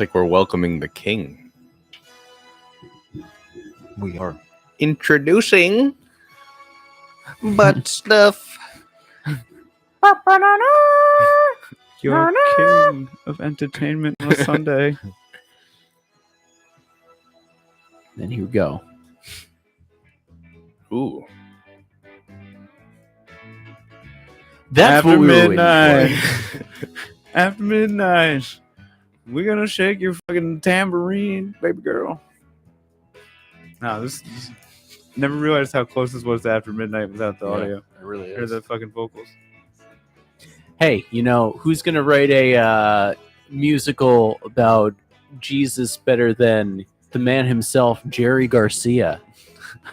like we're welcoming the king. We are. Introducing butt stuff. Your king of entertainment on a Sunday. Then here we go. Ooh. That's After what we were midnight. waiting for. After midnight, we're gonna shake your fucking tambourine, baby girl. No, this never realized how close this was to After Midnight without the audio. It really Hear the fucking vocals. Hey, you know, who's going to write a musical about Jesus better than the man himself, Jerry Garcia?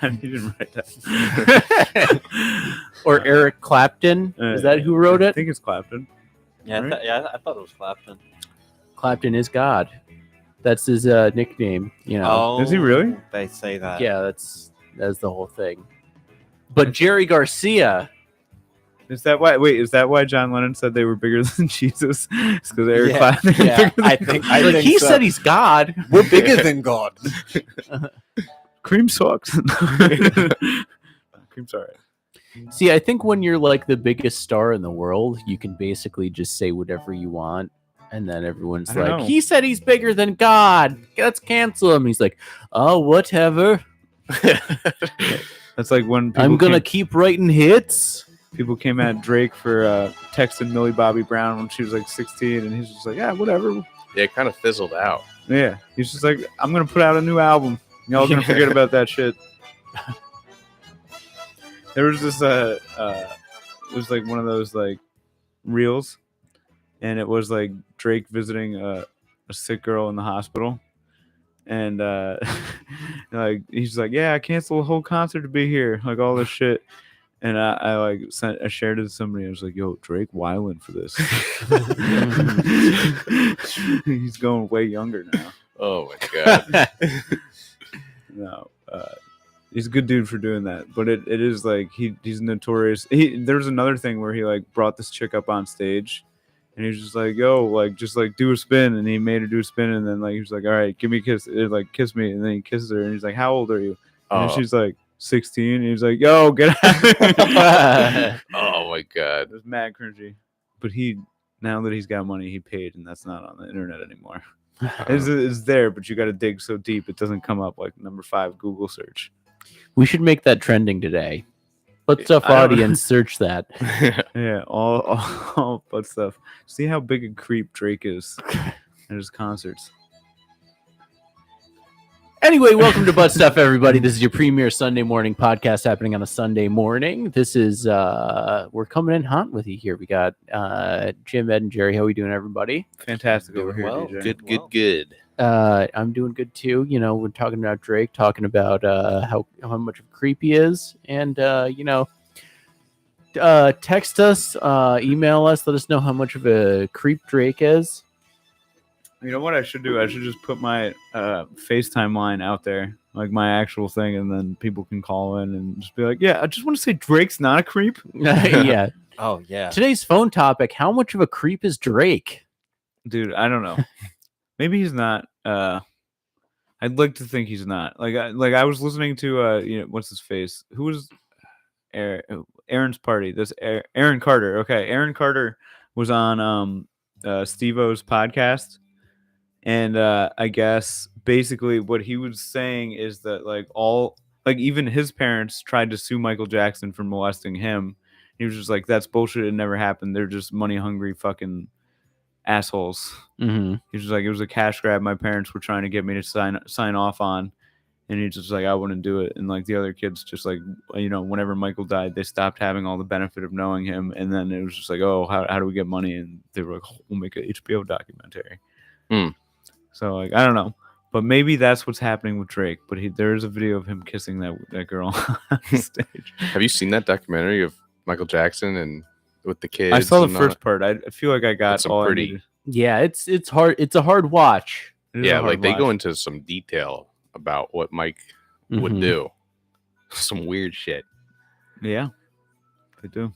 I didn't write that. Or Eric Clapton? Is that who wrote I it? think it's Clapton. Yeah, Right? I thought it was Clapton. Clapton is God. That's his nickname, you know. Is he really? They say that. Yeah, that's the whole thing. But Jerry Garcia... Is that why? Wait, is that why John Lennon said they were bigger than Jesus? It's because Eric Yeah, Clapton. is yeah, bigger than I think he so. said he's God. We're bigger than God. Cream sucks. Cream's alright. See, I think when you're like the biggest star in the world, you can basically just say whatever you want. And then everyone's I don't like, know. he said he's bigger than God. Let's cancel him. He's like, oh, whatever. That's like when I'm going to keep writing hits. people came at Drake for texting Millie Bobby Brown when she was like 16, and he's just like, yeah, whatever. Yeah, it kind of fizzled out. Yeah, he's just like, I'm gonna put out a new album. Y'all gonna forget about that shit. There was this it was like one of those like reels, and it was like Drake visiting a sick girl in the hospital, and like he's like, yeah, I canceled the whole concert to be here, like all this shit. And I shared it to somebody. I was like, yo, Drake wilding for this. He's going way younger now. Oh my god. No, he's a good dude for doing that. But it is like he's notorious. There's another thing where he like brought this chick up on stage, and he was just like, yo, like just like do a spin, and he made her do a spin, and then like he was like, all right, give me a kiss, like kiss me, and then he kisses her, and he's like, how old are you? And she's like 16, and he's like, yo, get out. Oh my god. It was mad cringy. But now that he's got money, he paid, and that's not on the internet anymore. It's there, but you got to dig so deep it doesn't come up like number 5 Google search. We should make that trending today. Butt stuff I don't- audience, search that. Yeah, all butt stuff. See how big a creep Drake is at his concerts. Anyway, welcome to Butt Stuff, everybody. This is your premier Sunday morning podcast happening on a Sunday morning. This is, we're coming in hot with you here. We got Jim, Ed, and Jerry. How we doing, everybody? Fantastic over here, well. DJ. Good. I'm doing good, too. You know, we're talking about Drake, talking about how much of a creep he is. And, text us, email us, let us know how much of a creep Drake is. You know what I should do? I should just put my FaceTime line out there, like my actual thing, and then people can call in and just be like, yeah, I just want to say Drake's not a creep. Yeah. Oh yeah. Today's phone topic, how much of a creep is Drake? Dude, I don't know. Maybe he's not. I'd like to think he's not. Like I was listening to what's his face? Who was Aaron's party? This Aaron Carter. Okay, Aaron Carter was on Steve-O's podcast, and I guess basically what he was saying is that even his parents tried to sue Michael Jackson for molesting him. He was just like, that's bullshit. It never happened. They're just money hungry fucking assholes. Mm-hmm. He was just like, it was a cash grab my parents were trying to get me to sign off on. And he's just like, I wouldn't do it. And like the other kids just like, whenever Michael died, they stopped having all the benefit of knowing him. And then it was just like, oh, how do we get money? And they were like, oh, we'll make an HBO documentary. So like, I don't know. But maybe that's what's happening with Drake. But there is a video of him kissing that girl on stage. Have you seen that documentary of Michael Jackson and with the kids? I saw the and all first part. I feel like I got That's some all pretty- I needed. Yeah, it's hard. It's a hard watch. It is Yeah, a hard like they watch. go into some detail about what Mike would Mhm. do. Some weird shit. Yeah. They do.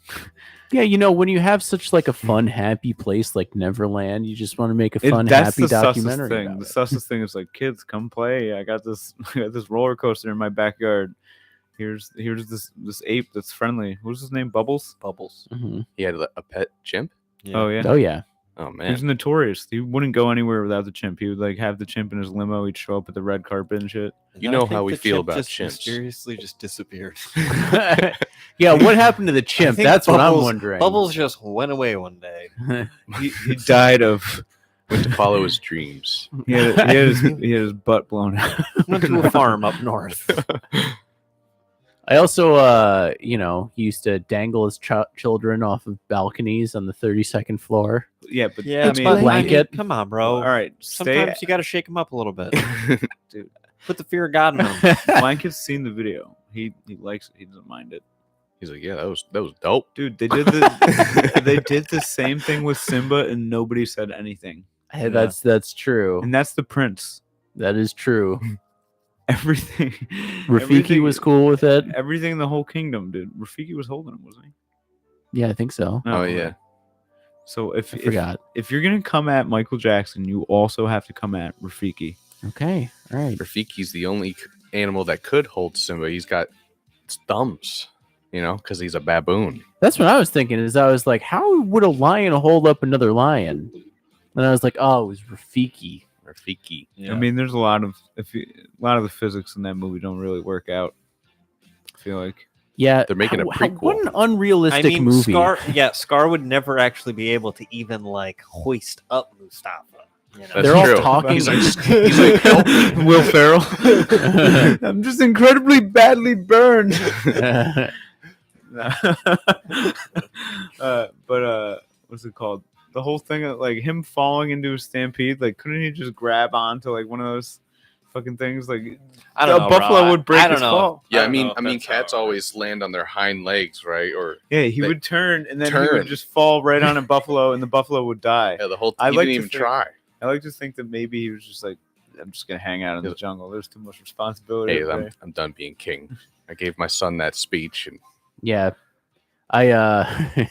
Yeah, when you have such like a fun, happy place like Neverland, you just want to make a fun, That's happy the sussest documentary. thing. About The it. sussest thing is like, kids, come play. I got this roller coaster in my backyard. Here's this ape that's friendly. What's his name? Bubbles. Mhm. He had a pet chimp. Oh yeah. Oh yeah. Oh He man. was notorious. He wouldn't go anywhere without the chimp. He would like have the chimp in his limo. He'd show up at the red carpet and shit. You know how we feel about chimps. Mysteriously just disappeared. Yeah, what happened to the chimp? think That's what I'm Bubbles- wondering. Bubbles just went away one day. He died of. Went to follow his dreams. He had his butt blown out. Went to a farm up north. I also, he used to dangle his children off of balconies on the 32nd floor. Yeah, but Yeah, I mean, but- blanket. come on, bro. all right, stay. Sometimes you got to shake him up a little bit. Dude. Put the fear of God in him. Blanket's seen the video. He likes it. He doesn't mind it. He's like, yeah, that was dope. Dude, they did the same thing with Simba, and nobody said anything. Hey, that's true. And that's the prince. That is true. Everything. Rafiki was cool with it. Everything in the whole kingdom, dude. Rafiki was holding him, wasn't he? Yeah, I think so. No, Oh yeah. So I forgot. if you're gonna come at Michael Jackson, you also have to come at Rafiki. Okay, all right. Rafiki's the only animal that could hold Simba. He's got thumbs, because he's a baboon. That's what I was thinking. I was like, how would a lion hold up another lion? And I was like, oh, it was Rafiki. Rafiki. I mean, there's a lot of the physics in that movie don't really work out. I feel like. Yeah, They're making a prequel. What an unrealistic movie. Scar would never actually be able to even hoist up Mustafa. That's They're all true. talking. He's like, help me. Will Ferrell. I'm just incredibly badly burned. But what's it called? The whole thing of him falling into a stampede, couldn't he just grab onto one of those fucking things? I don't know, buffalo bro. would break I don't his know. fall. Yeah, I don't know I if mean, that's how cats it always land on their hind legs, right? Or Yeah, he They would turn and then he would turn. just fall right on a buffalo, and the buffalo would die. yeah, the whole I he like didn't to even think- try. I like to think that maybe he was just I'm just gonna hang out in the jungle. There's too much responsibility. Hey, up there. I'm done being king. I gave my son that speech, and Yeah, I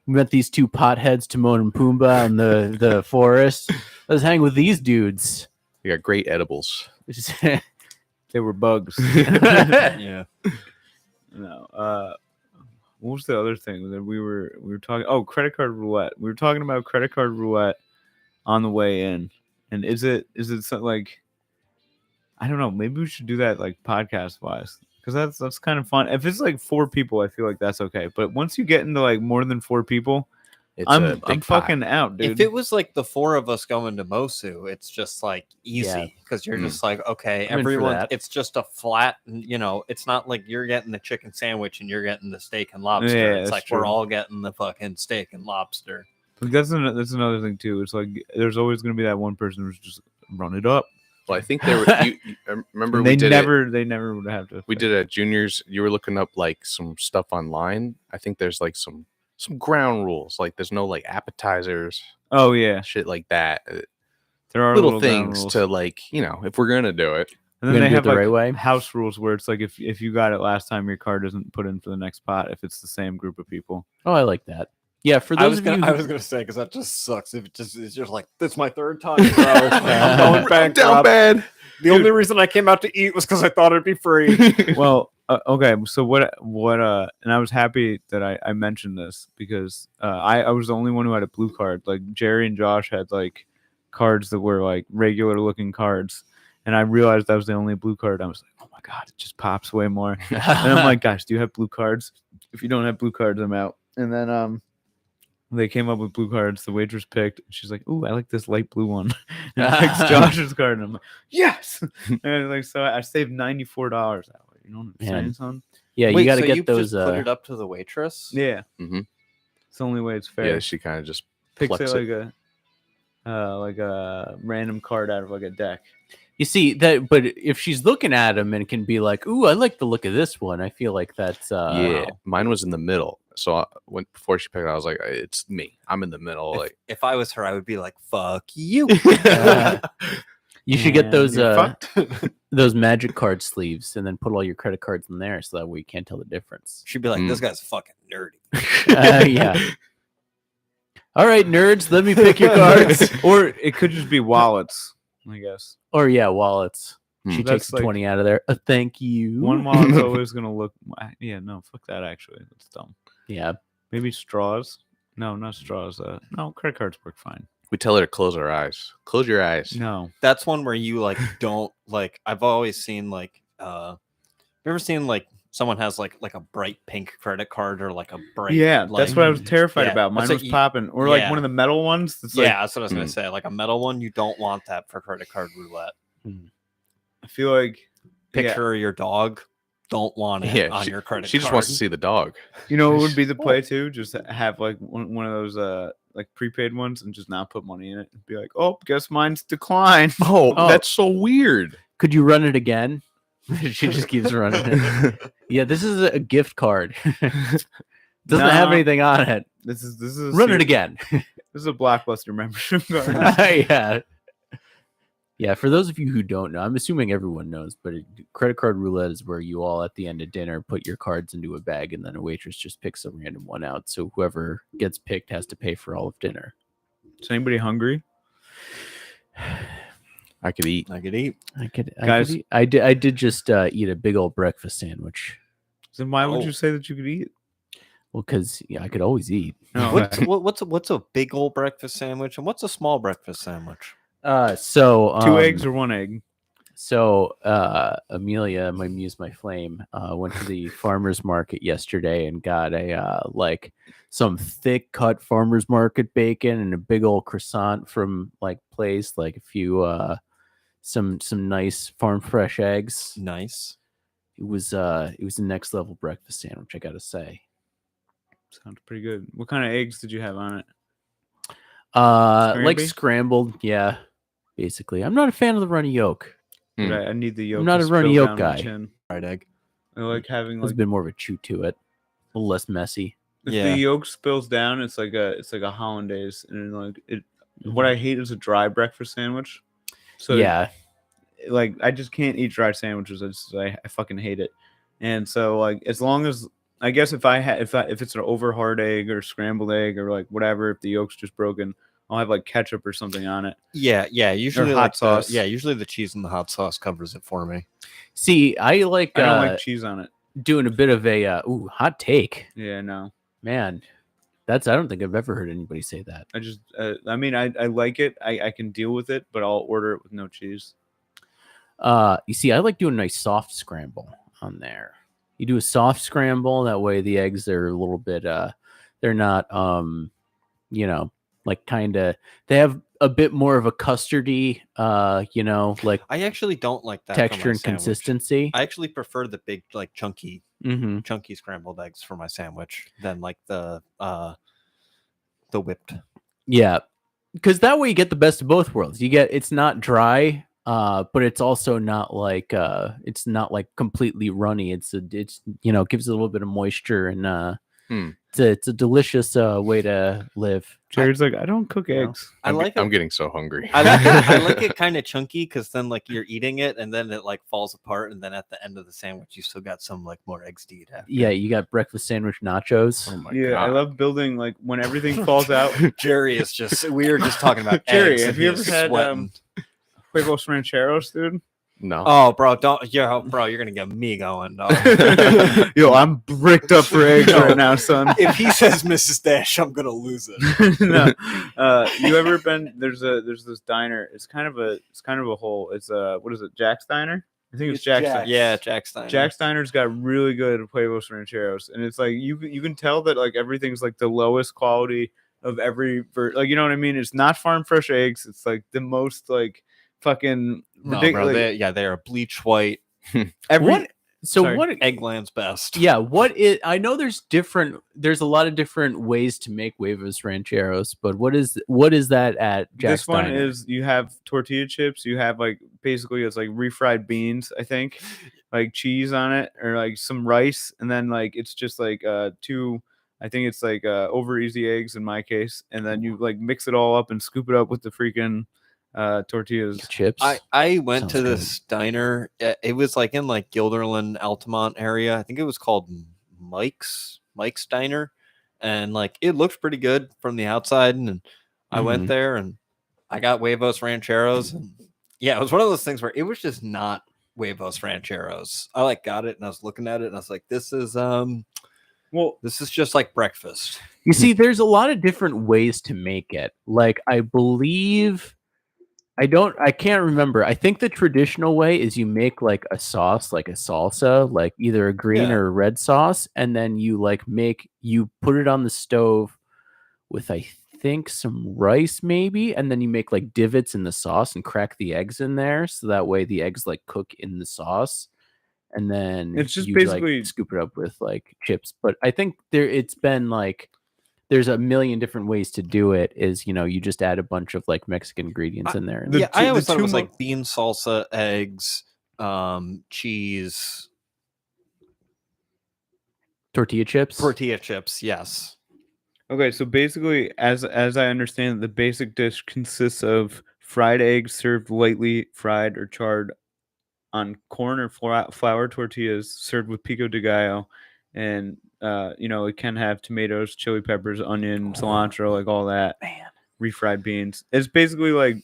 met these two potheads, Timon and Pumbaa, in the forest. I was hanging with these dudes. we got great edibles. They were bugs. Yeah. No. What was the other thing that we were talking? Oh, credit card roulette. We were talking about credit card roulette on the way in. And is it something I don't know. Maybe we should do that podcast wise, because that's kind of fun. If it's 4 people, I feel like that's okay. But once you get into more than 4 people, It's a I'm big pot. fucking out, dude. If it was the 4 of us going to Mosu, it's just Yeah. easy because you're just okay, I'm in for everyone. that. It's just a flat, it's not like you're getting the chicken sandwich and you're getting the steak and lobster. Yeah, it's that's we're true. all getting the fucking steak and lobster. That's another thing too. It's there's always going to be that one person who's just run it up. Well, I think they were. You remember And we they did never would have to. We did at juniors. You were looking up some stuff online. I think there's some ground rules. There's no appetizers, Oh yeah, shit like that. there are Little ground things rules. to if we're gonna do it. And You're then gonna they do it have the right way? house rules where it's if you got it last time, your card isn't put in for the next pot if it's the same group of people. Oh, I like that. Yeah, for those of you, gonna say because that just sucks. If it's just this is my 3rd time, bro. I'm going bankrupt. Down bad. The only reason I came out to eat was because I thought it'd be free. Well, okay. So what? And I was happy that I mentioned this because I was the only one who had a blue card. Jerry and Josh had cards that were regular looking cards, and I realized that was the only blue card. I was like, oh my god, it just pops way more. And I'm like, guys, do you have blue cards? If you don't have blue cards, I'm out. And then they came up with blue cards. The waitress picked. She's like, "Ooh, I like this light blue one." And I picked Josh's card, and I'm like, "Yes!" And so I saved $94 that way. You know what I'm saying, son? yeah, you Wait, got to so get you those. just put it up to the waitress? Yeah, Mhm. it's the only way it's fair. Yeah, she kind of just Picks plucks it it. like a random card out of a deck. You see that, but if she's looking at them and can be like, "Ooh, I like the look of this one," I feel like that's yeah. Mine was in the middle, so before she picked it, I was like, "It's me. I'm in the middle." If I was her, I would be like, "Fuck you." You should get And those you're fucked. those magic card sleeves and then put all your credit cards in there so that way you can't tell the difference. She'd be like, "This guy's fucking nerdy." Yeah. All right, nerds, let me pick your cards. Or it could just be wallets, I guess. Or yeah, wallets. She That's takes the like- 20 out of there. Thank you. One wallet's always gonna look. Yeah, no, fuck that. Actually, that's dumb. Yeah. Maybe straws. No, not straws. No, credit cards work fine. We tell her to close her eyes. Close your eyes. No, That's one where you like don't like. I've always seen like. You ever seen like someone has like a bright pink credit card or like a bright? yeah, like, that's what I was terrified yeah, about. Mine that's what was you- popping, or like yeah. one of the metal ones. That's Yeah, like, that's what I was gonna say. Like a metal one, you don't want that for credit card roulette. I feel like Picture your dog. Don't want it Yeah, on your credit. She just wants to see the dog. you know, what would be the play too. Just have like one of those like prepaid ones and just not put money in it. And be like, oh, guess mine's declined. Oh, that's so weird. Could you run it again? She just keeps running it. Yeah, this is a gift card. Doesn't have No. anything on it. This is a Run it serious- again. This is a Blockbuster membership card. Yeah. Yeah, for those of you who don't know, I'm assuming everyone knows, but credit card roulette is where you all at the end of dinner put your cards into a bag and then a waitress just picks a random one out. So whoever gets picked has to pay for all of dinner. Is anybody hungry? I could eat. I could eat. Guys- I did just eat a big old breakfast sandwich. Then why would Oh. you say that you could eat? Well, because I could always eat. No, What's a big old breakfast sandwich and what's a small breakfast sandwich? So two eggs or one egg? So Amelia, my muse, my flame, went to the farmer's market yesterday and got a like some thick cut farmer's market bacon and a big old croissant from like place, like a few some nice farm fresh eggs. Nice. It was a next level breakfast sandwich, I gotta say. Sounds pretty good. What kind of eggs did you have on it? Like Scramby? scrambled, yeah. Basically, I'm not a fan of the runny yolk. Hmm. Right, I need the yolk. I'm not to a runny spill yolk down my guy. chin. Fried egg. I like having There's like been more of a chew to it, a little less messy. if Yeah. the yolk spills down, it's like a hollandaise, and then, like it. What I hate is a dry breakfast sandwich. So Yeah, like I just can't eat dry sandwiches. I fucking hate it. And so like as long as I guess if it's an over hard egg or scrambled egg or like whatever, if the yolk's just broken, I'll have like ketchup or something on it. Yeah. Usually hot like sauce. usually the cheese and the hot sauce covers it for me. see, I like I don't like cheese on it. doing a bit of a hot take. Yeah, no. Man, I don't think I've ever heard anybody say that. I just I mean I like it. I can deal with it, but I'll order it with no cheese. You see, I like doing a nice soft scramble on there. You do a soft scramble, that way the eggs are a little bit they're not like kind of, they have a bit more of a custardy like I actually don't like that for my texture and sandwich. consistency. I actually prefer the big like chunky scrambled eggs for my sandwich than like the whipped. Yeah, because that way you get the best of both worlds. It's not dry, but it's also not like completely runny. It's gives it a little bit of moisture and it's a delicious way to live. Jared's like, I don't cook Yeah. eggs. I like I'm it. getting so hungry. I like it. I like it kind of chunky because then like you're eating it and then it like falls apart and then at the end of the sandwich you still got some like more eggs to eat after. Yeah, you got breakfast sandwich nachos. Oh my Yeah, I God. love building like when everything falls out. Jerry is just we were just talking about Jerry, eggs have and you he is ever had sweating. Huevos rancheros, dude? No. Oh, bro, you're gonna get me going, dog. Yo, I'm bricked up for eggs right now, son. If he says Mrs. Dash, I'm gonna lose it. No. You ever been? There's this diner. It's kind of a hole. It's what is it? Jack's Diner. I think it's Jack's. Diner. Yeah, Jack Stein. Jack's Diner's got really good huevos rancheros, and it's like you can tell that like everything's like the lowest quality of every like you know what I mean. It's not farm fresh eggs. It's like the most like fucking No, ridiculous. bro, they are bleach white. Every Sorry. What Eggland's best. Yeah, I know there's a lot of different ways to make huevos rancheros, but what is that at Jack's this one Diner? is you have tortilla chips. You have like basically it's like refried beans. I think like cheese on it or like some rice, and then like it's just like two. I think it's like over easy eggs in my case, and then you like mix it all up and scoop it up with the freaking tortillas. Chips. I went Sounds to good. this diner. It was like in like Guilderland, Altamont area. I think it was called Mike's Diner, and like it looked pretty good from the outside. And I went Mhm. there and I got huevos rancheros, and yeah, it was one of those things where it was just not huevos rancheros. I like got it and I was looking at it and I was like, this is just like breakfast. You see, there's a lot of different ways to make it. Like, I believe, I can't remember. I think the traditional way is you make like a sauce, like a salsa, like either a green Yeah. or a red sauce, and then you you put it on the stove with, I think, some rice maybe, and then you make like divots in the sauce and crack the eggs in there, so that way the eggs like cook in the sauce. And then It's just you basically- like scoop it up with like chips. But I think it's been like there's a million different ways to do it. Is you just add a bunch of like Mexican ingredients in there. The I two- always the thought it was two like bean salsa, eggs, cheese, Tortilla chips. tortilla chips. Yes. Okay, so basically, as I understand, the basic dish consists of fried eggs served lightly fried or charred on corn or flour tortillas, served with pico de gallo, and it can have tomatoes, chili peppers, onion, cilantro, like all that. Man. Refried beans. It's basically like,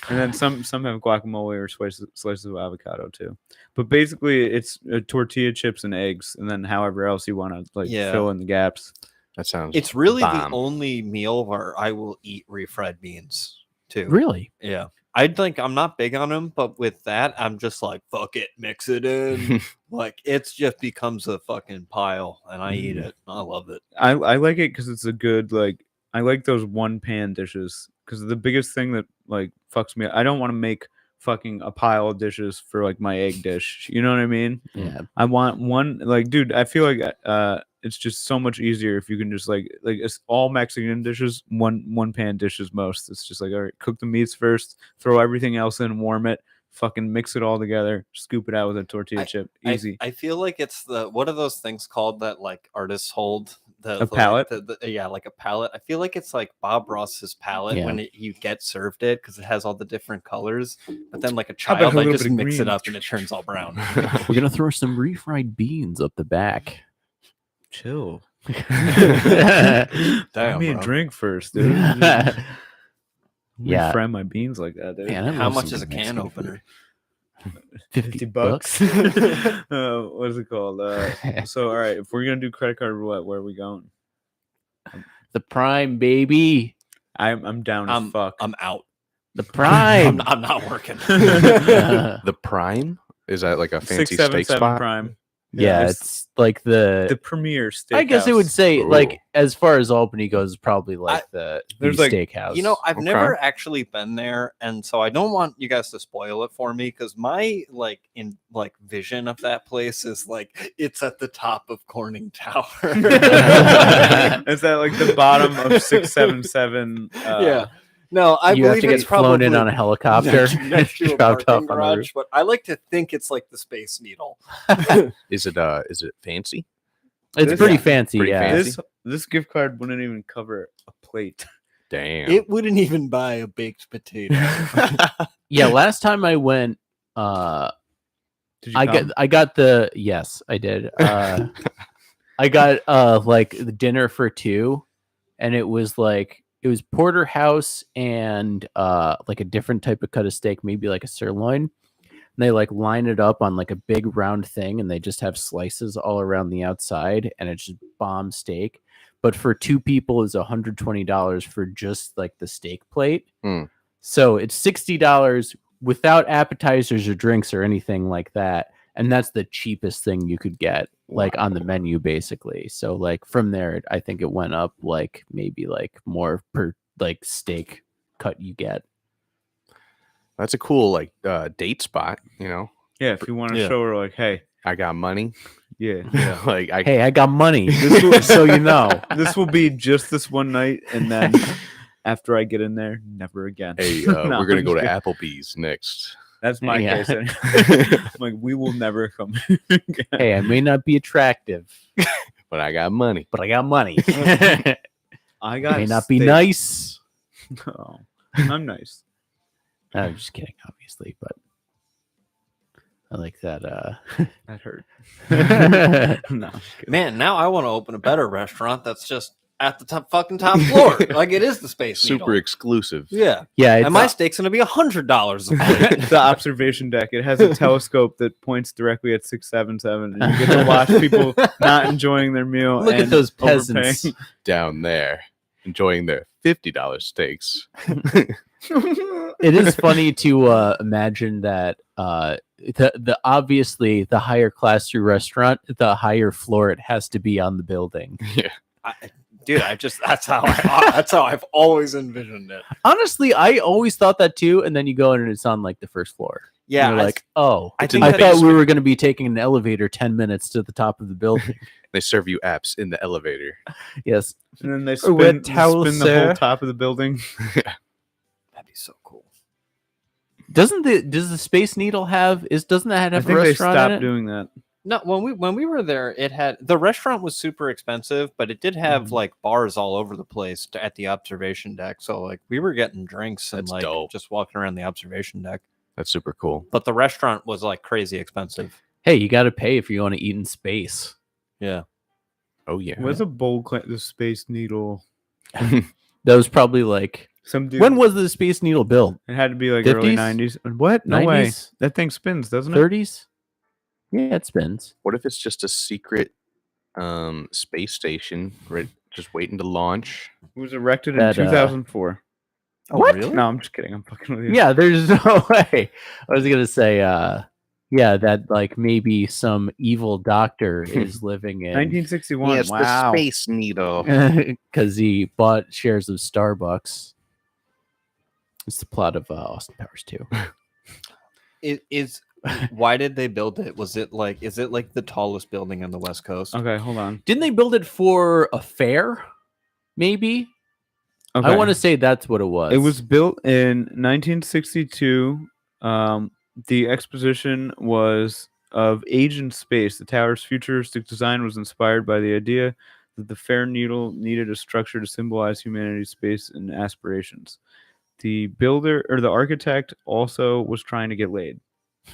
and then some have guacamole or slices of avocado too. But basically, it's tortilla chips and eggs, and then however else you want to Yeah. fill in the gaps. That sounds. It's really bomb. the only meal where I will eat refried beans too. Really? Yeah. I'm not big on them, but with that, I'm just like, fuck it, mix it in. Like, it's just becomes a fucking pile, and I eat it. I love it. I like it because it's a good I like those one pan dishes because the biggest thing that like fucks me. I don't want to make fucking a pile of dishes for like my egg dish. You know what I mean? Yeah. I want one dude. I feel like it's just so much easier if you can just like it's all Mexican dishes. One pan dishes most. It's just like, all right, cook the meats first, throw everything else in, warm it, fucking mix it all together, scoop it out with a tortilla chip. Easy. I feel like it's what are those things called that like artists hold? A palette? Yeah, like a palette. I feel like it's like Bob Ross's palette when you get served it because it has all the different colors. But then like a How about child, a like little just bit of mix it green? up and it turns all brown. We're gonna throw some refried beans up the back. Chill. Damn, Buy me a bro. drink first, dude. Yeah. Fry my beans like that, dude. Man, I How love much some is a good can Mexican opener? food. 50 bucks. What is it called? So, all right, if we're gonna do credit card roulette, where are we going? The Prime, baby. I'm down as fuck. I'm out. The Prime. I'm not working. The Prime? Is that like a fancy steak 677 spot? Prime. Yeah, it's like the premier steak. I guess it would say Ooh. like as far as Albany goes, it's probably like the there's like- steakhouse. You know, I've Okay. never actually been there, and so I don't want you guys to spoil it for me because my vision of that place is like it's at the top of Corning Tower. Is that like the bottom of 677? Yeah. No, I you have believe to get it's flown probably in on a helicopter, next to a dropped parking off on the garage, roof. but I like to think it's like the Space Needle. Is it fancy? It's This- pretty yeah, fancy. pretty Yeah, fancy. This gift card wouldn't even cover a plate. Damn. It wouldn't even buy a baked potato. yeah. Last time I went, Did you I come? got the yes, I did. I got like the dinner for two, and it was porterhouse and like a different type of cut of steak, maybe like a sirloin. And they like line it up on like a big round thing, and they just have slices all around the outside, and it's just bomb steak. But for two people, is $120 for just like the steak plate. Hmm. So it's $60 without appetizers or drinks or anything like that. And that's the cheapest thing you could get like on the menu, basically. So like from there, I think it went up like maybe like more per like steak cut you get. That's a cool like date spot. You know, Yeah, if you want to Yeah. show her, like, hey, I got money. yeah, Like I Hey, I got money. Just so you know. this will be just this one night, and then after I get in there, never again. Hey, No, we're gonna I'm go to just Applebee's next. That's my Yeah. case. I'm like, we will never come. again. Hey, I may not be attractive, But I got money. but I got money. I got. may not be steak. nice. No, I'm nice. I'm just kidding, obviously, but I like that. That hurt. Yeah, No, I'm just kidding. Man, now I want to open a better restaurant that's just at the fucking top floor. Like it is the Space Super Needle. exclusive. Yeah. it's And my steak's going to be $100 a plate. The observation deck. It has a telescope that points directly at 677, and you get to watch people not enjoying their meal. look at and those overpaying. peasants. Down there, enjoying their $50 steaks. It is funny to imagine that the obviously the higher class your restaurant, the higher floor it has to be on the building. Yeah. Dude, that's how I've always envisioned it. Honestly, I always thought that too, and then you go in and it's on like the first floor. Yeah, and you're like, oh, I It's in I the thought we basement. were going to be taking an elevator 10 minutes to the top of the building. They serve you apps in the elevator. Yes. And then they A wet spin towel, the sir. whole top of the building. That'd be so cool. Does the Space Needle doesn't that I have a think they restaurant stopped in it? doing that. No, when we were there, it had the restaurant was super expensive, but it did have like bars all over the place at the observation deck. So like we were getting drinks and That's like dope. just walking around the observation deck. That's super cool. But the restaurant was like crazy expensive. Hey, you got to pay if you want to eat in space. Yeah. Oh yeah. What's a bold claim? The Space Needle. That was probably like Some dude. when was the Space Needle built? It had to be like early 50s? 90s. What? No way. 90s? That thing spins, doesn't it? 30s? Yeah, it spins. What if it's just a secret space station just waiting to launch? It was erected in That, 2004. Oh, What? really? No, I'm just kidding. I'm fucking with you. Yeah, there's no way. I was gonna say, yeah, that like maybe some evil doctor is living in 1961. Wow. Space Needle. because he bought shares of Starbucks. It's the plot of Austin Powers 2. Why did they build it? Is it like the tallest building on the West Coast? Okay, hold on. Didn't they build it for a fair? Maybe. Okay. I want to say that's what it was. It was built in 1962. The exposition was of age and space. The tower's futuristic design was inspired by the idea that the fair needle needed a structure to symbolize humanity's space and aspirations. The builder or the architect also was trying to get laid.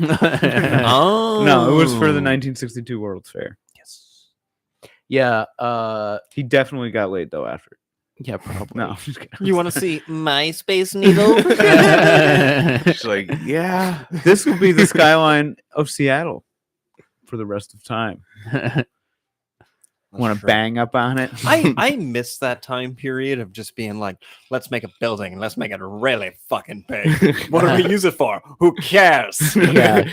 Oh No, it was for the 1962 World's Fair. Yes. Yeah. He definitely got laid though after. Yeah, probably. No, I'm just kidding. You want to see my Space Needle? She's like, yeah. This will be the skyline of Seattle for the rest of time. Want to bang up on it? I miss that time period of just being like, let's make a building and let's make it really fucking big. What do we use it for? Who cares? Yeah.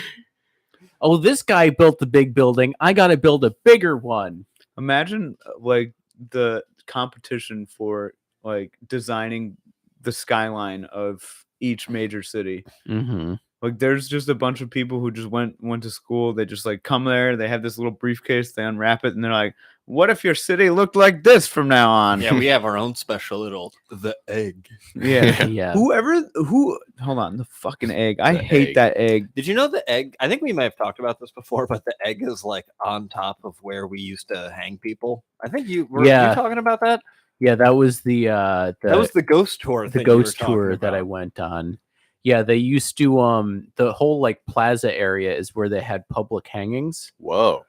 Oh, this guy built the big building. I got to build a bigger one. Imagine like the competition for like designing the skyline of each major city. Mm-hmm. Like there's just a bunch of people who just went to school. They just like come there. They have this little briefcase. They unwrap it and they're like, "What if your city looked like this from now on?" Yeah, we have our own special little the egg. Yeah. Yeah. Who? Hold on, the fucking egg. I The hate egg. that egg. Did you know the egg? I think we might have talked about this before, but the egg is like on top of where we used to hang people. I think you were Yeah. you talking about that? Yeah, that was the That was the ghost tour. the thing you were ghost tour talking that I about. went on. Yeah, they used to the whole like plaza area is where they had public hangings, Whoa.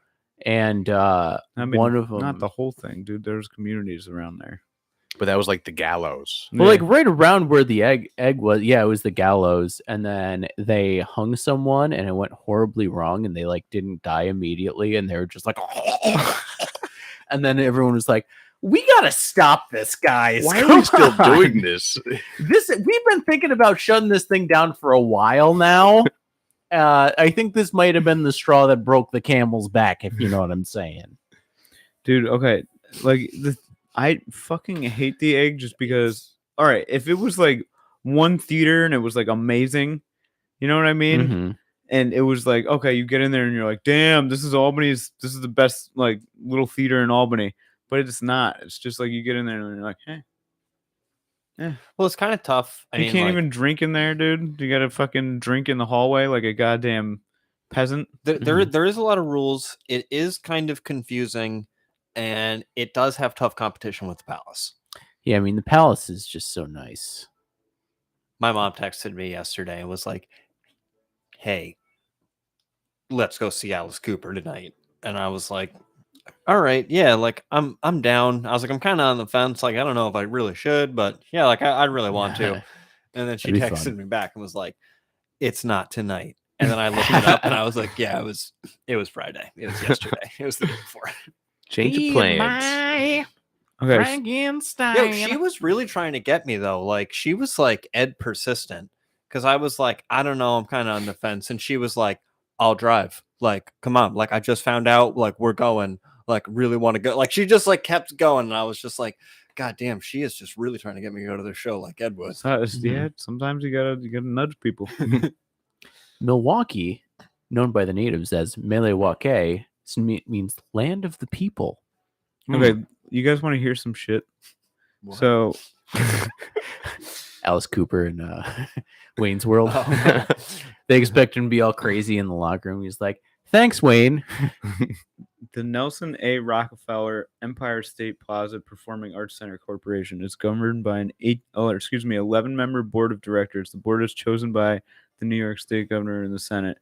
and I mean, one of them, not the whole thing, dude. There's communities around there. But that was like the gallows. well, like right around where the egg was. Yeah, it was the gallows, and then they hung someone, and it went horribly wrong, and they like didn't die immediately, and they were just like, and then everyone was like, "We gotta stop this, guys! Why are Come we still on. doing this? We've been thinking about shutting this thing down for a while now. I think this might have been the straw that broke the camel's back, if you know what I'm saying." dude. Okay, like I fucking hate the egg just because. All right, if it was like one theater and it was like amazing, you know what I mean? Mhm. And it was like, okay, you get in there and you're like, damn, this is the best like little theater in Albany. But it's not. It's just like you get in there and you're like, hey, Well, it's kind of tough. I you mean, can't like, even drink in there, dude. You gotta fucking drink in the hallway like a goddamn peasant. there is a lot of rules. It is kind of confusing, and it does have tough competition with the palace. Yeah, I mean the palace is just so nice. My mom texted me yesterday and was like, "Hey, let's go see Alice Cooper tonight." And I was like, "All right, yeah, like I'm down." I was like, "I'm kind of on the fence. Like, I don't know if I really should, but yeah, like I really want to." And then she That'd be texted fun. me back and was like, "It's not tonight." And then I looked it up and I was like, "Yeah, it was Friday. It was yesterday. It was the day before." Change of plans. Okay. Frankenstein. Yo, she was really trying to get me though. Like she was like Ed persistent because I was like, I don't know, I'm kind of on the fence, and she was like, I'll drive. Like, come on. Like I just found out. Like we're going. Like really want to go. Like she just like kept going, and I was just like, God damn, she is just really trying to get me to go to their show like Ed was. Yeah, sometimes you gotta nudge people. Milwaukee, known by the natives as Milwaukee, means land of the people. Okay, you guys want to hear some shit? What? So Alice Cooper and Wayne's World. Oh. They expect him to be all crazy in the locker room. He's like, "Thanks, Wayne." the Nelson A. Rockefeller Empire State Plaza Performing Arts Center Corporation is governed by an 11-member board of directors. The board is chosen by the New York State Governor and the Senate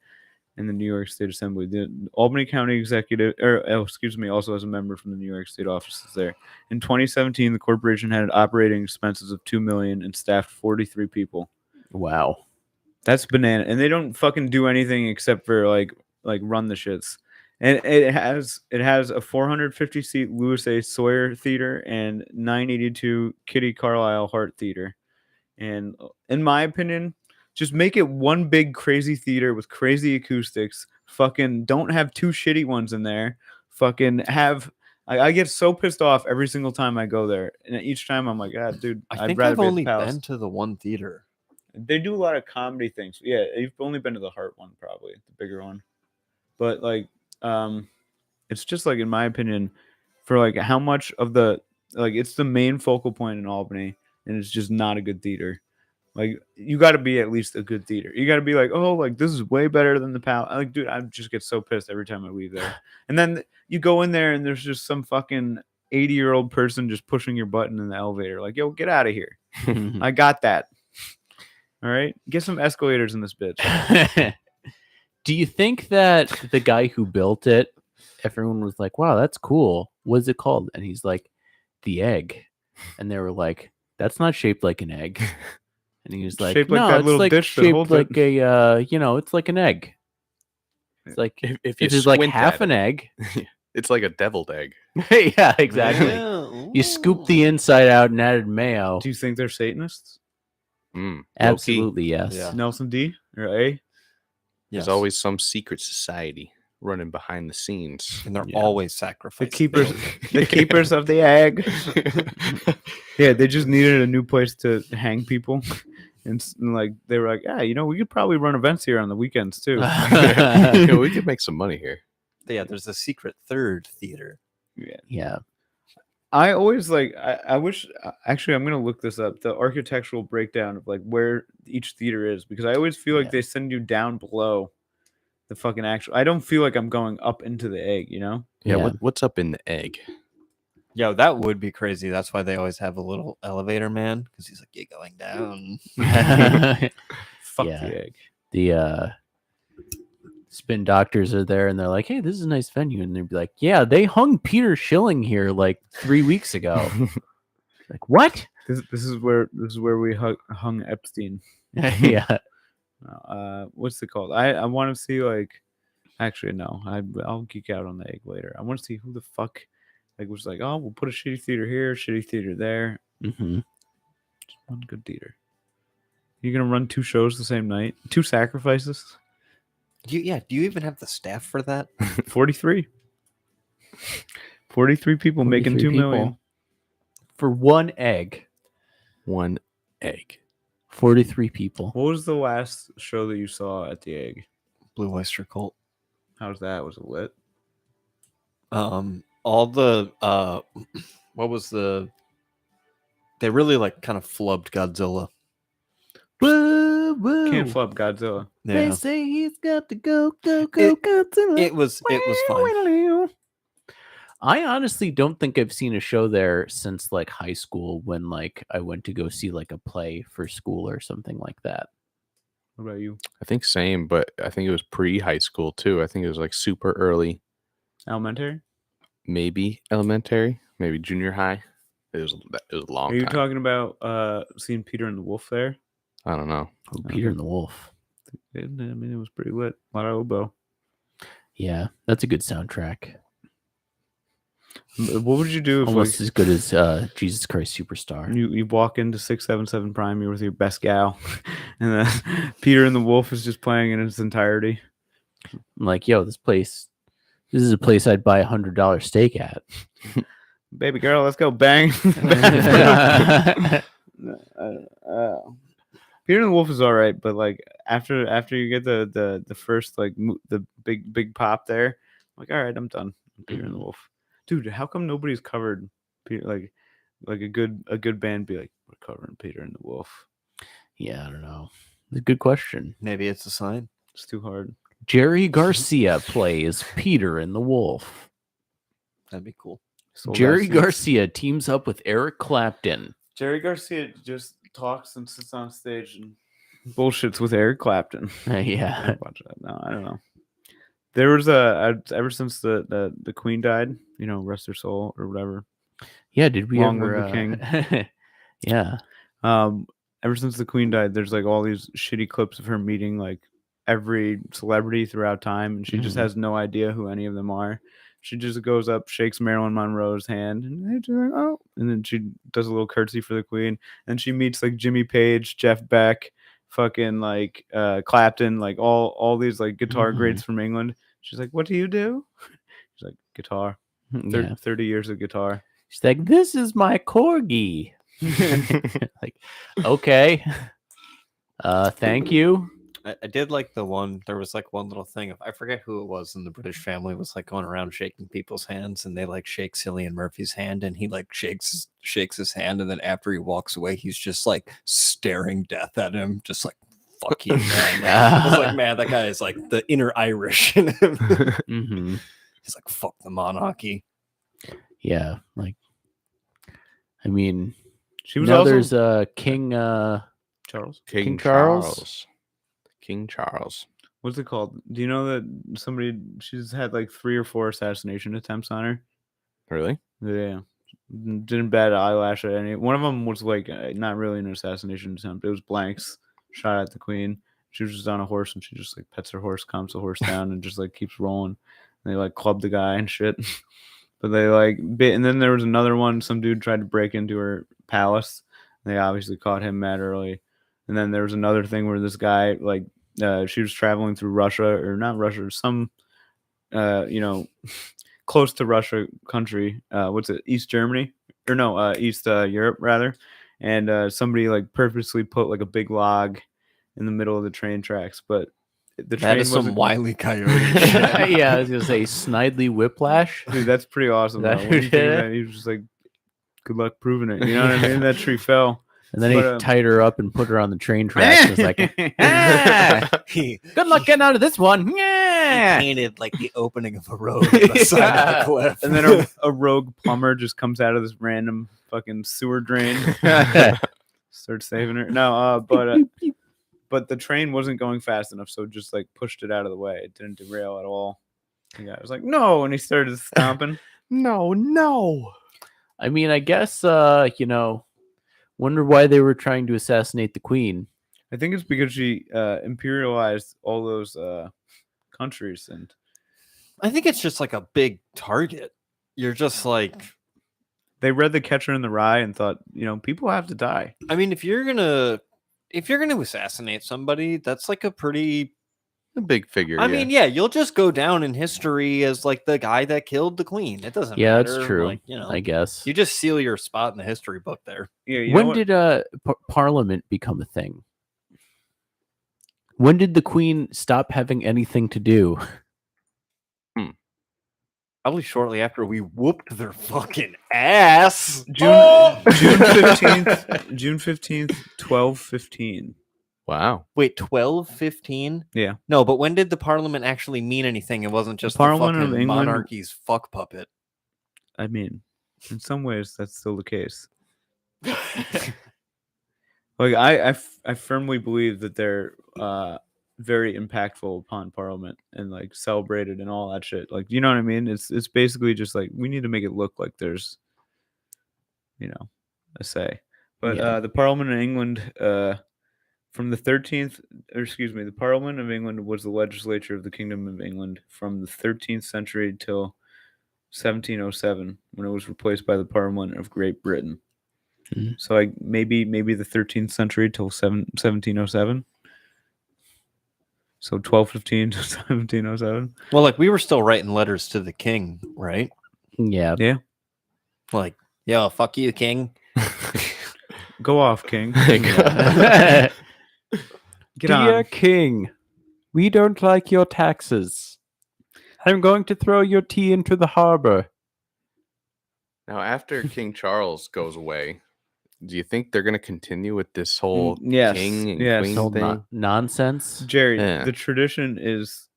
and the New York State Assembly. The Albany County Executive, also has a member from the New York State offices there. In 2017, the corporation had operating expenses of $2 million and staffed 43 people. Wow. That's banana, and they don't fucking do anything except for like run the shits. And it has a 450 seat Louis A. Sawyer Theater and 982 Kitty Carlisle Hart Theater. And in my opinion, just make it one big crazy theater with crazy acoustics. Fucking don't have two shitty ones in there. Fucking have. I get so pissed off every single time I go there, and each time I'm like, God, dude, I I'd think rather I've be at the only Palace. been to the one theater. They do a lot of comedy things. Yeah, you've only been to the Hart one, probably the bigger one. But like, it's just like, in my opinion, for like how much of the it's the main focal point in Albany, and it's just not a good theater. Like you got to be at least a good theater. You got to be like, oh, like this is way better than the Palace. Like, dude, I just get so pissed every time I leave there. And then you go in there, and there's just some fucking 80-year-old person just pushing your button in the elevator. Like, yo, get out of here. I got that. All right, get some escalators in this bitch. Do you think that the guy who built it, everyone was like, wow, that's cool. What's it called? And he's like, the egg. And they were like, that's not shaped like an egg. And he was like, Shaped like no, that it's little like dish that shaped holds like it." it's like an egg. It's like, If you it is like squint half at an it, egg. it's like a deviled egg. Yeah, exactly. Yeah. You scoop the inside out and added mayo. Do you think they're Satanists? Low-key. Absolutely, yes. Yeah. Nelson D or A? Yes. There's always some secret society running behind the scenes. and they're Yeah. always The sacrificing. keepers, the keepers of the egg. Yeah, they just needed a new place to hang people, and like they were like, yeah, we could probably run events here on the weekends too. Yeah, we could make some money here. Yeah, there's a secret third theater. Yeah. I always I wish actually I'm gonna look this up, the architectural breakdown of like where each theater is, because I always feel like Yeah. they send you down below the fucking actual. I don't feel like I'm going up into the egg, Yeah, Yeah. what's up in the egg? Yo, that would be crazy. That's why they always have a little elevator man, because he's like, you're going down. Fuck Yeah. the egg. The spin doctors are there and they're like, hey, this is a nice venue. And they'd be like, yeah, they hung Peter Schilling here like 3 weeks ago. Like, what? This is where we hung Epstein. Yeah. What's it called? I want to see actually no, I'll geek out on the egg later. I want to see who the fuck was like, oh, we'll put a shitty theater here, shitty theater there. Mm-hmm. Just one good theater. You're gonna run 2 shows the same night, 2 sacrifices. Do you even have the staff for that? 43 people making 43 2 people. million. For one egg. One egg. 43 people. What was the last show that you saw at the egg? Blue Oyster Cult. How's that? Was it lit? All the what was the? They really kind of flubbed Godzilla. Woo, woo. Can't flub Godzilla. They Yeah, say he's got to go, Godzilla. it was fine. I honestly don't think I've seen a show there since like high school when like I went to go see like a play for school or something like that. What about you? I think same, but I think it was pre-high school too. I think it was like super early, Elementary? maybe elementary, maybe junior high. It was a long Are you time. talking about seeing Peter and the Wolf there? I don't know. Oh, Peter and the Wolf. I mean, it was pretty lit. A lot of oboe. Yeah, that's a good soundtrack. What would you do if Almost as good as Jesus Christ Superstar. you walk into 677 Prime, you're with your best gal, and then Peter and the Wolf is just playing in its entirety? I'm like, yo, this is a place I'd buy $100 steak at. Baby girl, let's go bang. Peter and the Wolf is all right, but like after you get the first like the big pop there, I'm like, all right, I'm done. Peter and the Wolf, dude. How come nobody's covered Peter like a good band be like, we're covering Peter and the Wolf? Yeah, I don't know. It's a good question. Maybe it's a sign. It's too hard. Jerry Garcia plays Peter and the Wolf. That'd be cool. Jerry Garcia teams up with Eric Clapton. Jerry Garcia just talks and sits on stage and bullshits with Eric Clapton. Yeah. No, I don't know. There was ever since the Queen died, you know, rest her soul or whatever. Yeah, did we Long ever? live the king. Yeah. Ever since the Queen died, there's like all these shitty clips of her meeting like every celebrity throughout time, and she just has no idea who any of them are. She just goes up, shakes Marilyn Monroe's hand, and they're just like, oh, and then she does a little curtsy for the Queen. And she meets like Jimmy Page, Jeff Beck, fucking like Clapton, like all these like guitar greats from England. She's like, what do you do? She's like, guitar. 30 years of guitar. She's like, this is my corgi. Like, okay. Thank you. I did like the one. There was like one little thing. I forget who it was in the British family was like going around shaking people's hands, and they like shake Cillian Murphy's hand, and he like shakes his hand, and then after he walks away, he's just like staring death at him, just like fuck you, man. I was like, man, that guy is like the inner Irish in him. He's like, fuck the monarchy. Yeah, like, I mean, she was now also there's King Charles. King Charles. King Charles. What's it called? Do you know that she's had like 3 or 4 assassination attempts on her? Really? Yeah. Didn't bat an eyelash at any. One of them was like not really an assassination attempt. It was blanks shot at the Queen. She was just on a horse, and she just like pets her horse, calms the horse down, and just like keeps rolling. And they like club the guy and shit. But they like bit. And then there was another one. Some dude tried to break into her palace. They obviously caught him mad early. And then there was another thing where this guy like she was traveling through Russia, or not Russia, some you know, close to Russia country. What's it? East Germany, or no, East Europe rather. And somebody like purposely put like a big log in the middle of the train tracks, but the train is some Wile E. Coyote. Yeah, I was gonna say Snidely Whiplash. Dude, that's pretty awesome. That When you think did of it? that, he was just like, good luck proving it. You know what I mean? That tree fell. And then But, he tied her up and put her on the train tracks. And was like, He good luck getting out of this one. Yeah. painted like the opening of a road on the side of the cliff. And then a rogue plumber just comes out of this random fucking sewer drain, starts saving her. No, but the train wasn't going fast enough, so it just like pushed it out of the way. It didn't derail at all. The guy was like, no, and he started stomping. No. I mean, I guess, you know, wonder why they were trying to assassinate the Queen. I think it's because she imperialized all those countries, and I think it's just like a big target. You're just like, they read The Catcher in the Rye and thought, you know, people have to die. I mean, if you're gonna assassinate somebody, that's like a pretty. A big figure. I mean, yeah, you'll just go down in history as like the guy that killed the Queen. It doesn't. Yeah, matter. that's true. Like, you know, I guess. you just seal your spot in the history book there. Yeah. You know When what? did Parliament become a thing? When did the Queen stop having anything to do? Probably shortly after we whooped their fucking ass. June 15th, June 15th, 1215. Wow. Wait, 1215? Yeah. No, but when did the Parliament actually mean anything? It wasn't just the Parliament of fucking England- monarchy's fuck puppet. I mean, in some ways, that's still the case. Like I firmly believe that they're very impactful upon Parliament and like celebrated and all that shit. Like, you know what I mean? It's basically just like we need to make it look like there's, a say. But Yeah. the Parliament of England, from the 13th, or excuse me, the Parliament of England was the legislature of the Kingdom of England from the 13th century till 1707, when it was replaced by the Parliament of Great Britain. Mhm. So like maybe the 13th century till 1707. So 1215 to 1707. Well, like we were still writing letters to the king, right? Yeah. Yeah. Like, yo, fuck you, king. Go off, king. Yeah. Get Dear on. King, we don't like your taxes. I'm going to throw your tea into the harbor. Now, after King Charles goes away, do you think they're going to continue with this whole yes, king and yes. queen Whole thing? nonsense. Jerry, Yeah. the tradition is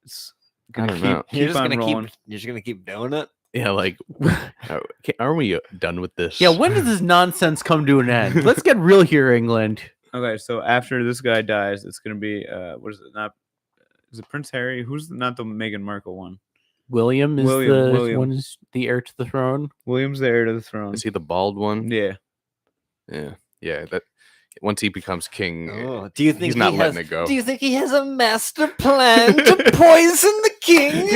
I gonna don't know. keep on rolling. You're just gonna keep doing it. Yeah, like, aren't we done with this? Yeah, when does this nonsense come to an end? Let's get real here, England. Okay, so after this guy dies, it's gonna be what is it? Not is it Prince Harry? Who's not the Meghan Markle one? William is William. one is the heir to the throne. William's the heir to the throne. Is he the bald one? Yeah. Yeah. That once he becomes king, Oh, do you think he's not he letting has, it go. Do you think he has a master plan to poison the king?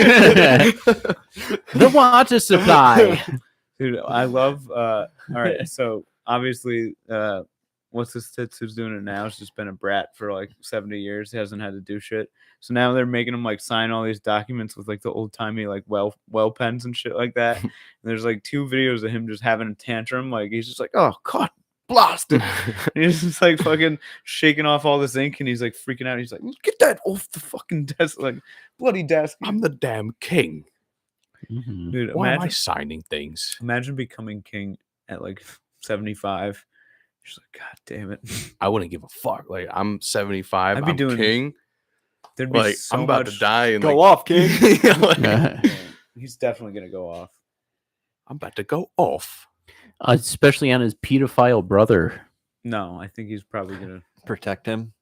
The water supply. Dude, I love all right, so obviously what's his tits who's doing it now? He's just been a brat for like 70 years. He hasn't had to do shit. So now they're making him like sign all these documents with like the old timey like well pens and shit like that. And there's like 2 videos of him just having a tantrum. Like he's just like, oh god, blasted. And he's just like fucking shaking off all this ink and he's like freaking out. He's like, get that off the fucking desk, like bloody desk. I'm the damn king. Mhm. Dude, Why am I signing things? imagine becoming king at like 75. She's like, God damn it. I wouldn't give a fuck. Like, I'm 75. I'd be I'm doing- king. There'd be Like, so I'm about much. to die. And Go like, off, king. Yeah, like, Yeah, he's definitely gonna go off. I'm about to go off. Especially on his pedophile brother. No, I think he's probably gonna. Protect him.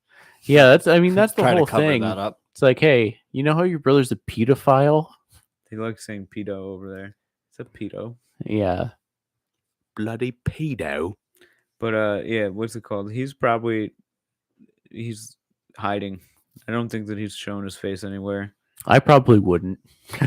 Yeah, that's the Try whole to cover thing. that up. It's like, hey, you know how your brother's a pedophile? He likes saying pedo over there. It's a pedo. Yeah. Bloody pedo. But yeah, what's it called? He's hiding. I don't think that he's shown his face anywhere. I probably wouldn't.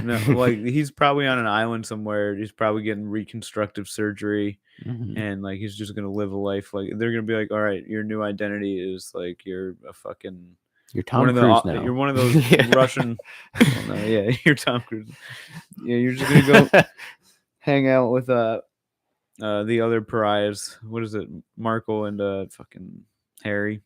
No, like he's probably on an island somewhere. He's probably getting reconstructive surgery, Mhm. and like he's just gonna live a life. Like they're gonna be like, all right, your new identity is like you're a fucking You're Tom one of Cruise the now. you're one of those Yeah. Russian. Well, no, yeah, you're Tom Cruise. Yeah, you're just gonna go hang out with the other pariahs. What is it, Markle and fucking Harry?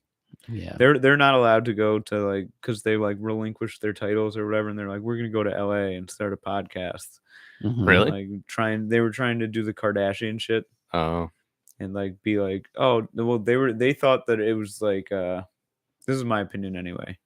Yeah. They're not allowed to go to like because they like relinquished their titles or whatever, and they're like, we're gonna go to LA and start a podcast. Mhm. Really? Like they were trying to do the Kardashian shit Oh. and like be like, oh well, they thought that it was like this is my opinion anyway.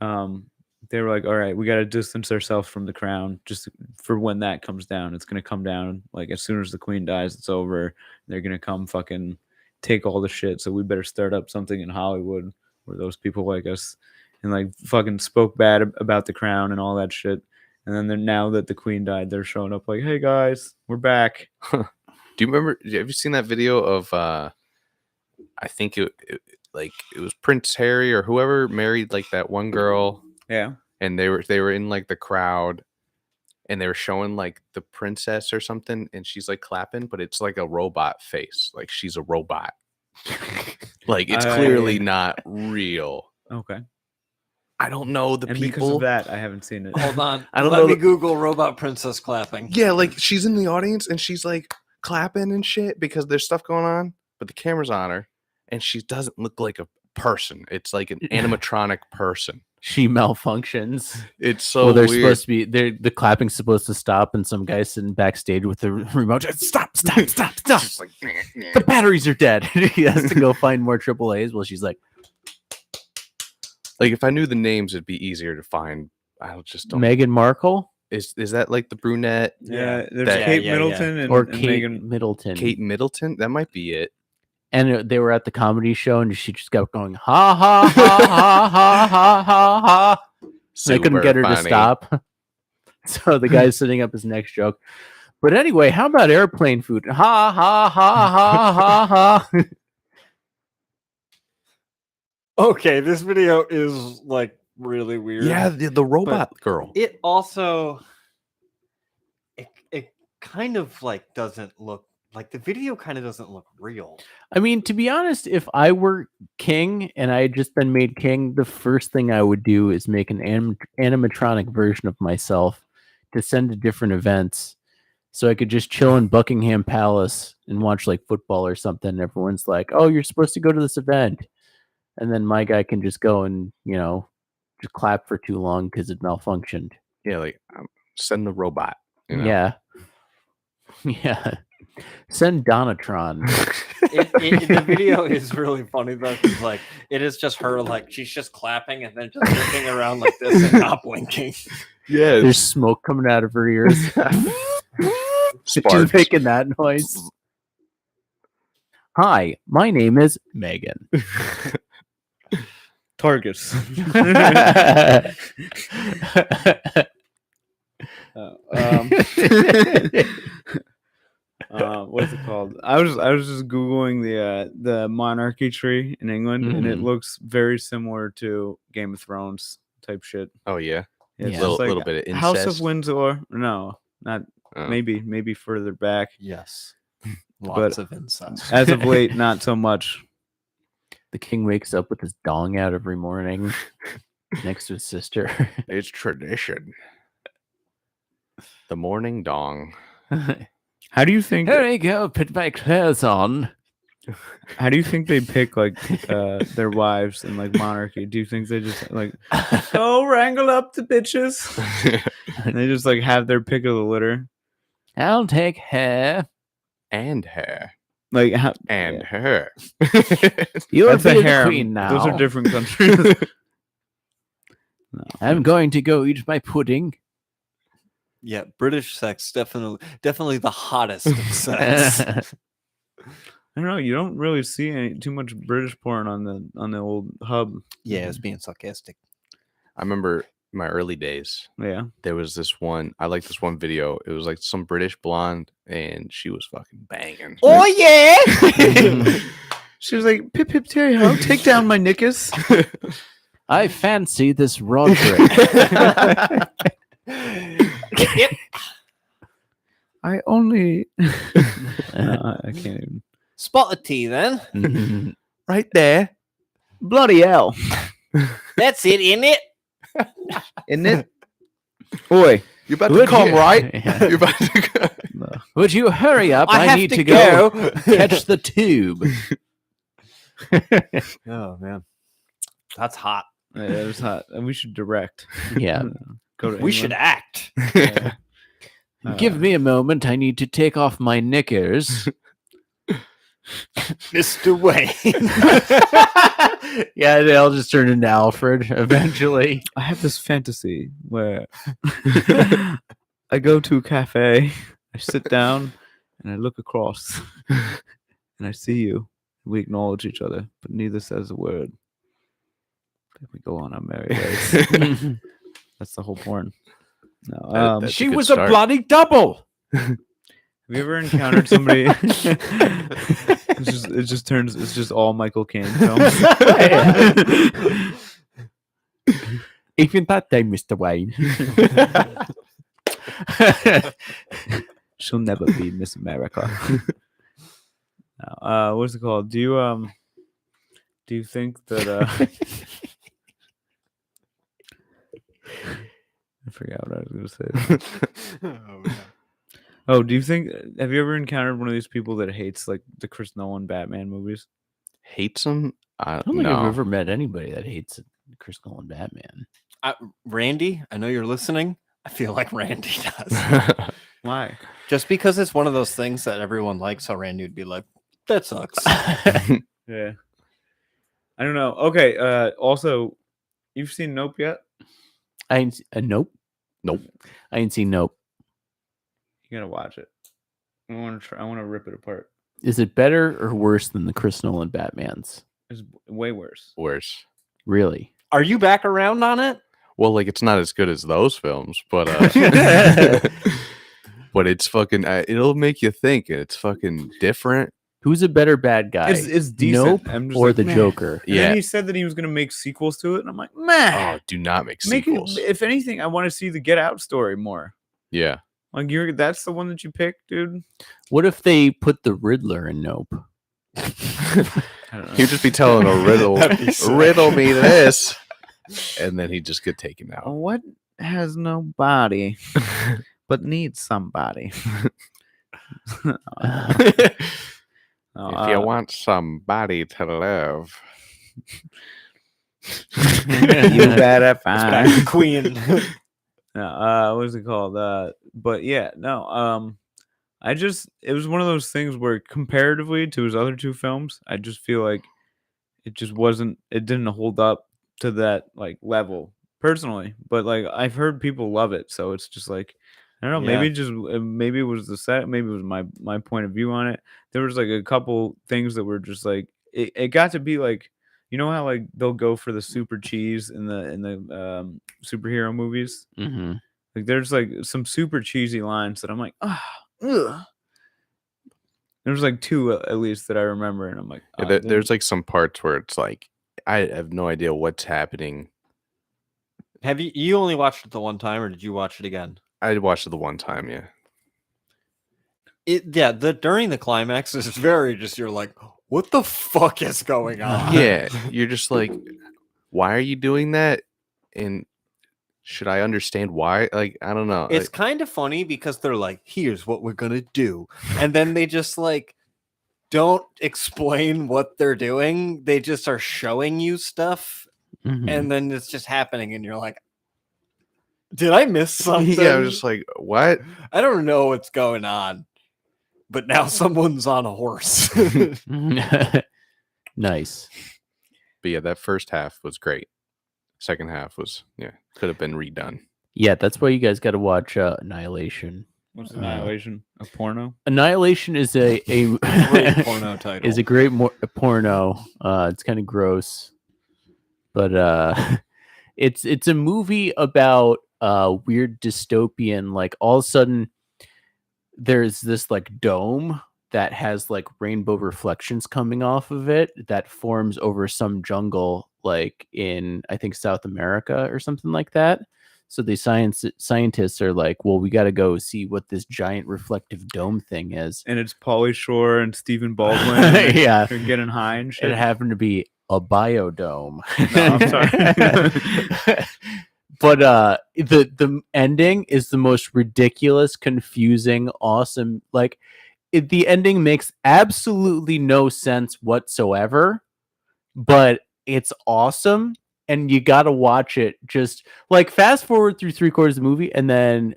They were like, all right, we got to distance ourselves from the crown just for when that comes down. It's gonna come down like as soon as the queen dies, it's over. They're gonna come fucking take all the shit. So we better start up something in Hollywood where those people like us and like fucking spoke bad about the crown and all that shit. And then now that the queen died, they're showing up like, hey guys, we're back. Do you remember? Have you seen that video of? I think it was Prince Harry or whoever married like that one girl, Yeah. and they were in like the crowd, and they were showing like the princess or something, and she's like clapping, but it's like a robot face, like she's a robot. Like it's clearly not real. Okay. I don't know the And people. because of that, I haven't seen it. Hold on. I don't Let know me the- Google robot princess clapping. Yeah, like she's in the audience and she's like clapping and shit because there's stuff going on, but the camera's on her and she doesn't look like a person. It's like an animatronic person. She malfunctions. It's so Well, they're weird. supposed to be. The clapping's supposed to stop, and some guy's sitting backstage with the remote. Stop! Stop! Just like, The batteries are dead. He has to go find more AAA's. Well, she's like, if I knew the names, it'd be easier to find. I just don't. Meghan Markle. Is that like the brunette? Yeah, there's That- Kate Yeah, yeah, Middleton and, or and Kate Megan. Middleton. Kate Middleton? That might be it. And they were at the comedy show, and she just kept going, ha ha ha ha ha ha ha ha. They couldn't get her to Super funny. stop. So the guy's setting up his next joke. But anyway, how about airplane food? Ha ha ha ha ha ha. Okay, this video is like really weird. Yeah, the robot girl. It also it kind of like doesn't look like the video kind of doesn't look real. I mean, to be honest, if I were king and I had just been made king, the first thing I would do is make an animatronic version of myself to send to different events, so I could just chill in Buckingham Palace and watch like football or something. Everyone's like, "Oh, you're supposed to go to this event," and then my guy can just go and just clap for too long because it malfunctioned. Yeah, like send the robot. You know? Yeah, yeah. Send Donatron. The video is really funny though, because like it is just her like she's just clapping and then just looking around like this and not blinking. Yeah, There's smoke coming out of her ears. She's sparks. making that noise. Hi, my name is Megan. Targets. What's it called? I was just googling the monarchy tree in England, and it Mhm. looks very similar to Game of Thrones type shit. Oh yeah, It's Yeah. just little bit of House incest. of Windsor. No, not Oh. maybe further back. Yes. But Lots of incest. As of late, not so much. The king wakes up with his dong out every morning next to his sister. It's tradition. The morning dong. How do you think? Here we go, put my clothes on. How do you think they pick like their wives in like monarchy? Do you think they just like go wrangle up the bitches? And they just like have their pick of the litter? I'll take her. And her. Like how? And yeah. her. You'll That's be a the harem. queen now. Those are different countries. No, I'm going to go eat my pudding. Yeah, British sex definitely the hottest of sex. I don't know. You don't really see too much British porn on the old hub. Yeah, it's being sarcastic. I remember my early days. Yeah. There was this one. I like this one video. It was like some British blonde, and she was fucking banging. Oh yeah. She was like, "Pip pip Terry ho, take down my knickers." I fancy this Roderick. Yep. I only. I can't even. Spot of tea then. Right there. Bloody hell! That's it, isn't it? Isn't it? Oi. You're about to Would come, you- right? Yeah. You're about to come. Would you hurry up? I I, have need to to go catch the tube. Oh man, that's hot. Yeah, it was hot. And we should direct. Yeah. Go to We should England. act. Yeah. Give me a moment. I need to take off my knickers. Mr. Wayne. Yeah, they'll just turn into Alfred eventually. I have this fantasy where I go to a cafe, I sit down, and I look across, and I see you. We acknowledge each other, but neither says a word. Then we go on our merry ways. That's the whole porn. No, That's she a good was start. a bloody double. have you ever encountered somebody? It's just all Michael Caine films. Even that day, Mr. Wayne. She'll never be Miss America. No, what's it called? Do you think that I forgot what I was gonna say. Oh, do you think have you ever encountered one of these people that hates like the Chris Nolan Batman movies? Hates him? I don't think I've No. ever met anybody that hates Chris Nolan Batman. Randy, I know you're listening. I feel like Randy does. Why? Just because it's one of those things that everyone likes, so Randy would be like, that sucks. Yeah. I don't know. Okay. Also, you've seen Nope yet? Nope. Nope. I ain't seen Nope. You gotta watch it. I want to try. I want to rip it apart. Is it better or worse than the Chris Nolan Batmans? It's way worse. Worse. Really? Are you back around on it? Well, like it's not as good as those films, but but it's fucking. It'll make you think, and it's fucking different. Who's a better bad guy? It's decent. Nope I'm just or like, the meh. Joker? And then he said that he was gonna make sequels to it, and I'm like, meh. Oh, do not make Make sequels. it, if anything, I want to see the Get Out story more. Yeah. Like that's the one that you picked, dude. What if they put the Riddler in Nope? I don't know. He'd just be telling a riddle. Riddle me this, and then he'd just get taken out. What has no body but needs somebody? If you want somebody to love, you better Back find. to Queen. No, what is it called? But yeah, no. It was one of those things where comparatively to his other two films, I just feel like it didn't hold up to that like level personally. But like I've heard people love it, so it's just like I don't know. Yeah. Maybe it was the set. Maybe it was my point of view on it. There was like a couple things that were just like it got to be like, you know how like they'll go for the super cheese in the superhero movies. Mm-hmm. Like there's like some super cheesy lines that I'm like, ugh. There's like two at least that I remember, and I'm like, there's like some parts where it's like I have no idea what's happening. Have you only watched it the one time, or did you watch it again? I watched it the one time, yeah. During the climax is very just you're like, what the fuck is going on? Yeah, you're just like, why are you doing that? And should I understand why? Like, I don't know. It's kind of funny because they're like, here's what we're gonna do, and then they just like don't explain what they're doing. They just are showing you stuff, Mm-hmm. and then it's just happening, and you're like, did I miss something? Yeah, I'm just like, what? I don't know what's going on, but now someone's on a horse. Nice. But yeah, that first half was great. Second half was could have been redone. Yeah, that's why you guys got to watch Annihilation. What's Annihilation? A porno? Annihilation is a Great porno title. is a great porno. It's kind of gross, but it's a movie about weird dystopian. Like all of a sudden, there's this like dome that has like rainbow reflections coming off of it that forms over some jungle, like in I think South America or something like that. So the scientists are like, well, we got to go see what this giant reflective dome thing is. And it's Pauly Shore and Stephen Baldwin. Yeah, they're getting high and shit. it happened to be a biodome. No, I'm sorry. But the ending is the most ridiculous, confusing, awesome. Like the ending makes absolutely no sense whatsoever, but it's awesome. And you got to watch it. Just like fast forward through 3/4 of the movie, and then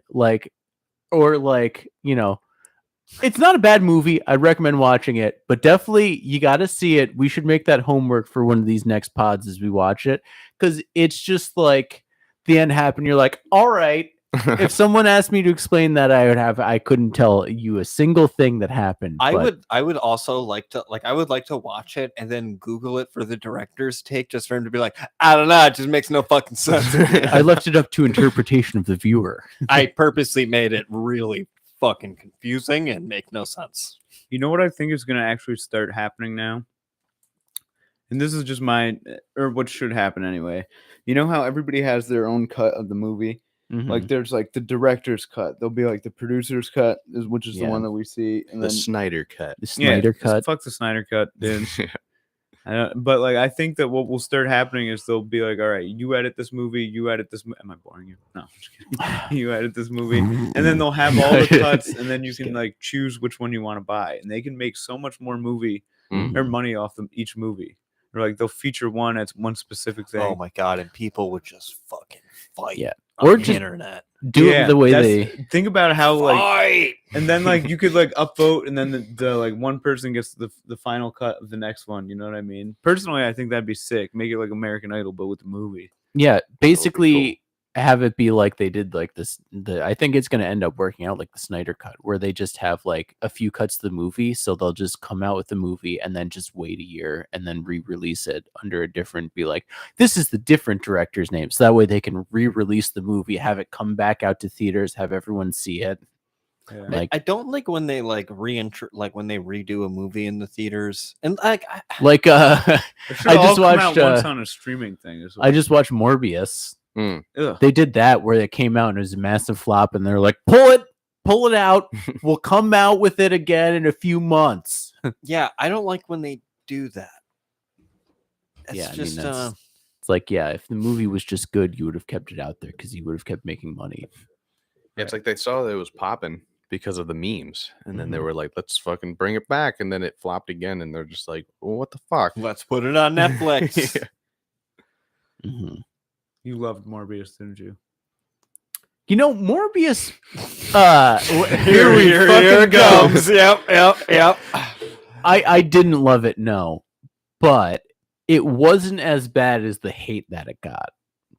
it's not a bad movie. I'd recommend watching it, but definitely you got to see it. We should make that homework for one of these next pods as we watch it, because it's just like the end happened. You're like, all right. If someone asked me to explain that, I couldn't tell you a single thing that happened. I would also like to watch it and then Google it for the director's take, just for him to be like, I don't know, it just makes no fucking sense. I left it up to interpretation of the viewer. I purposely made it really fucking confusing and make no sense. You know what I think is going to actually start happening now? And this is just what should happen anyway. You know how everybody has their own cut of the movie? Mhm. Like there's like the director's cut. There'll be like the producer's cut, which is the one that we see, and The then Snyder cut. The Snyder cut. Fuck the Snyder cut, dude. But like I think that what will start happening is they'll be like, all right, you edit this movie, you edit this. Am I boring you? No, I'm just kidding. You edit this movie, and then they'll have all the cuts, and then you can like choose which one you want to buy, and they can make so much more or money off them each movie. Or like they'll feature one at one specific thing. Oh my god, and people would just fucking fight. Yeah. On Or the just internet. Do it the way they. think about how like, Fight! and then like you could like upvote, and then the like one person gets the final cut of the next one. You know what I mean? Personally, I think that'd be sick. Make it like American Idol, but with the movie. Yeah, basically have it be like they did like this. I think it's going to end up working out like the Snyder cut, where they just have like a few cuts of the movie. So they'll just come out with the movie and then just wait a year and then re-release it under a different, be like, this is the different director's name. So that way they can re-release the movie, have it come back out to theaters, have everyone see it. Yeah. Like, I don't like when they like when they redo a movie in the theaters, and like like It should I all just come out watched, once on a streaming thing. Is what- I just watched Morbius. Mm. Ugh. They did that where it came out and it was a massive flop, and they're like, pull it out. We'll come out with it again in a few months. yeah, I don't like when they do that. It's Yeah, I mean, just that's- It's like, yeah, if the movie was just good, you would have kept it out there because you would have kept making money. Yeah, it's like they saw that it was popping because of the memes, and then they Mhm. were like, "Let's fucking bring it back," and then it flopped again, and they're just like, well, "What the fuck?" let's put it on Netflix. Yeah. Mhm. You loved Morbius, didn't you? You know, Morbius. Here it comes. Yep. I didn't love it, no, but it wasn't as bad as the hate that it got.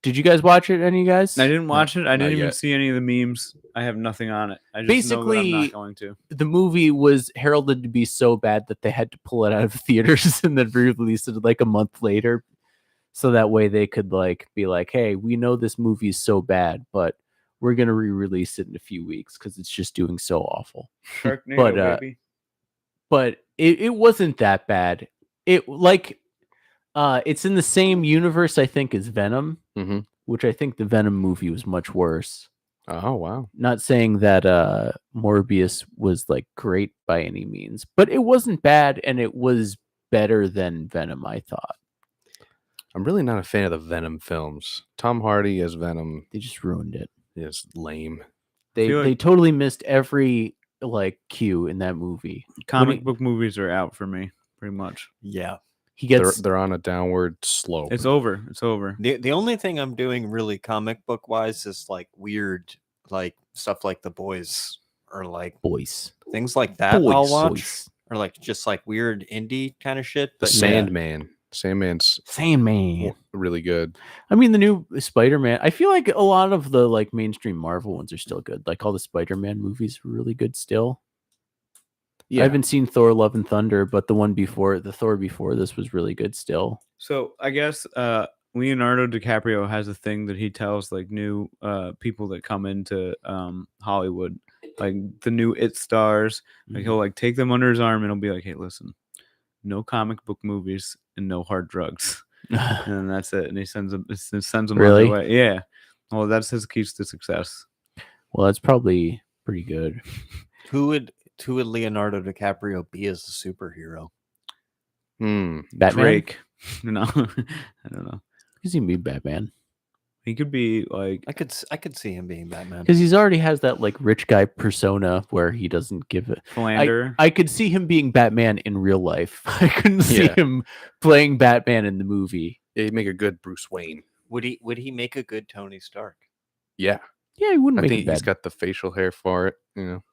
Did you guys watch it? Any of you guys? I didn't watch it. I not didn't even yet. see any of the memes. I have nothing on it. I just know that I'm Basically, not going to. The movie was heralded to be so bad that they had to pull it out of theaters and then re-release it like a month later, so that way they could like be like, "Hey, we know this movie is so bad, but we're gonna re-release it in a few weeks because it's just doing so awful." Sharknado, But, baby. But it wasn't that bad. It like it's in the same universe, I think, as Venom, Mhm. which I think the Venom movie was much worse. Oh wow. Not saying that Morbius was like great by any means, but it wasn't bad, and it was better than Venom, I thought. I'm really not a fan of the Venom films. Tom Hardy as Venom They just ruined it. is lame. They feel like- they totally missed every like cue in that movie. Comic book movies are out for me, pretty much. Yeah. He gets They're on a downward slope. It's over. It's over. The only thing I'm doing really comic book wise is like weird like stuff like The Boys or like boys. things like that I'll Boys. watch or like just like weird indie kind of shit. the But yeah. Sandman. Sandman's Sandman. really good. I mean, the new Spider-Man. I feel like a lot of the like mainstream Marvel ones are still good. Like all the Spider-Man movies are really good still. Yeah. I haven't seen Thor: Love and Thunder, but the one before, the Thor before this, was really good still. So I guess Leonardo DiCaprio has a thing that he tells like new people that come into Hollywood, like the new It stars. Like he'll like take them under his arm and he'll be like, "Hey, listen, no comic book movies and no hard drugs," and then that's it. And he sends them on Really? their way. Yeah. Well, that's his keys to success. Well, that's probably pretty good. Who would Leonardo DiCaprio be as a superhero? Batman. Drake. No, I don't know. Because he can be Batman. He could be like I could see him being Batman. Because he's already has that like rich guy persona where he doesn't give it. Philander. I could see him being Batman in real life. I couldn't see Yeah. him playing Batman in the movie. Yeah, he'd make a good Bruce Wayne. Would he make a good Tony Stark? Yeah. Yeah, he wouldn't I make think it bad. he's got the facial hair for it, you know.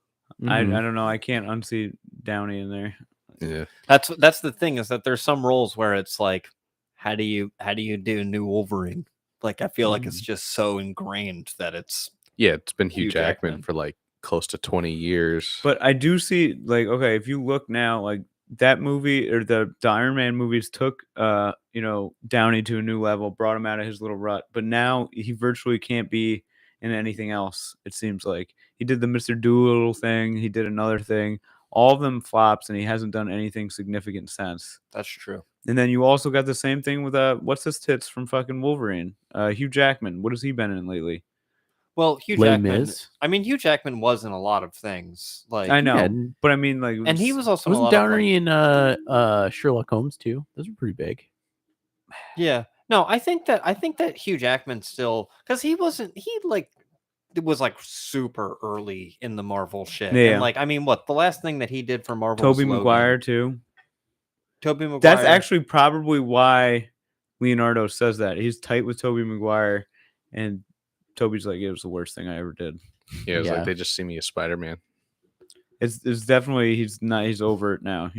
I Mhm. don't know. I can't unsee Downey in there. Yeah. That's the thing is that there's some roles where it's like, how do you do new Wolverine? Like I feel like it's just so ingrained that it's Yeah, it's been Hugh Hugh Jackman Jackman. for like close to 20 years. But I do see like, okay, if you look now, like that movie or the Iron Man movies took Downey to a new level, brought him out of his little rut. But now he virtually can't be in anything else. It seems like he did the Mr. Doolittle thing, he did another thing, all of them flops, and he hasn't done anything significant since. that's true. And then you also got the same thing with what's his tits from fucking Wolverine, Hugh Jackman. What has he been in lately? Well, Hugh Les Jackman. Mis? I mean, Hugh Jackman was in a lot of things. Like I know, Yeah, but I mean, like, and he was also in a Wasn't lot of, Downey like- in Sherlock Holmes too? Those were pretty big. yeah. No, I think that Hugh Jackman still because he was like super early in the Marvel shit. Yeah. And like I mean, what the last thing that he did for Marvel? Tobey was Logan. Maguire too. Tobey Maguire. That's actually probably why Leonardo says that. He's tight with Tobey Maguire, and Toby's like, it was the worst thing I ever did. Yeah, it's Yeah. like they just see me as Spider-Man. It's definitely he's over it now,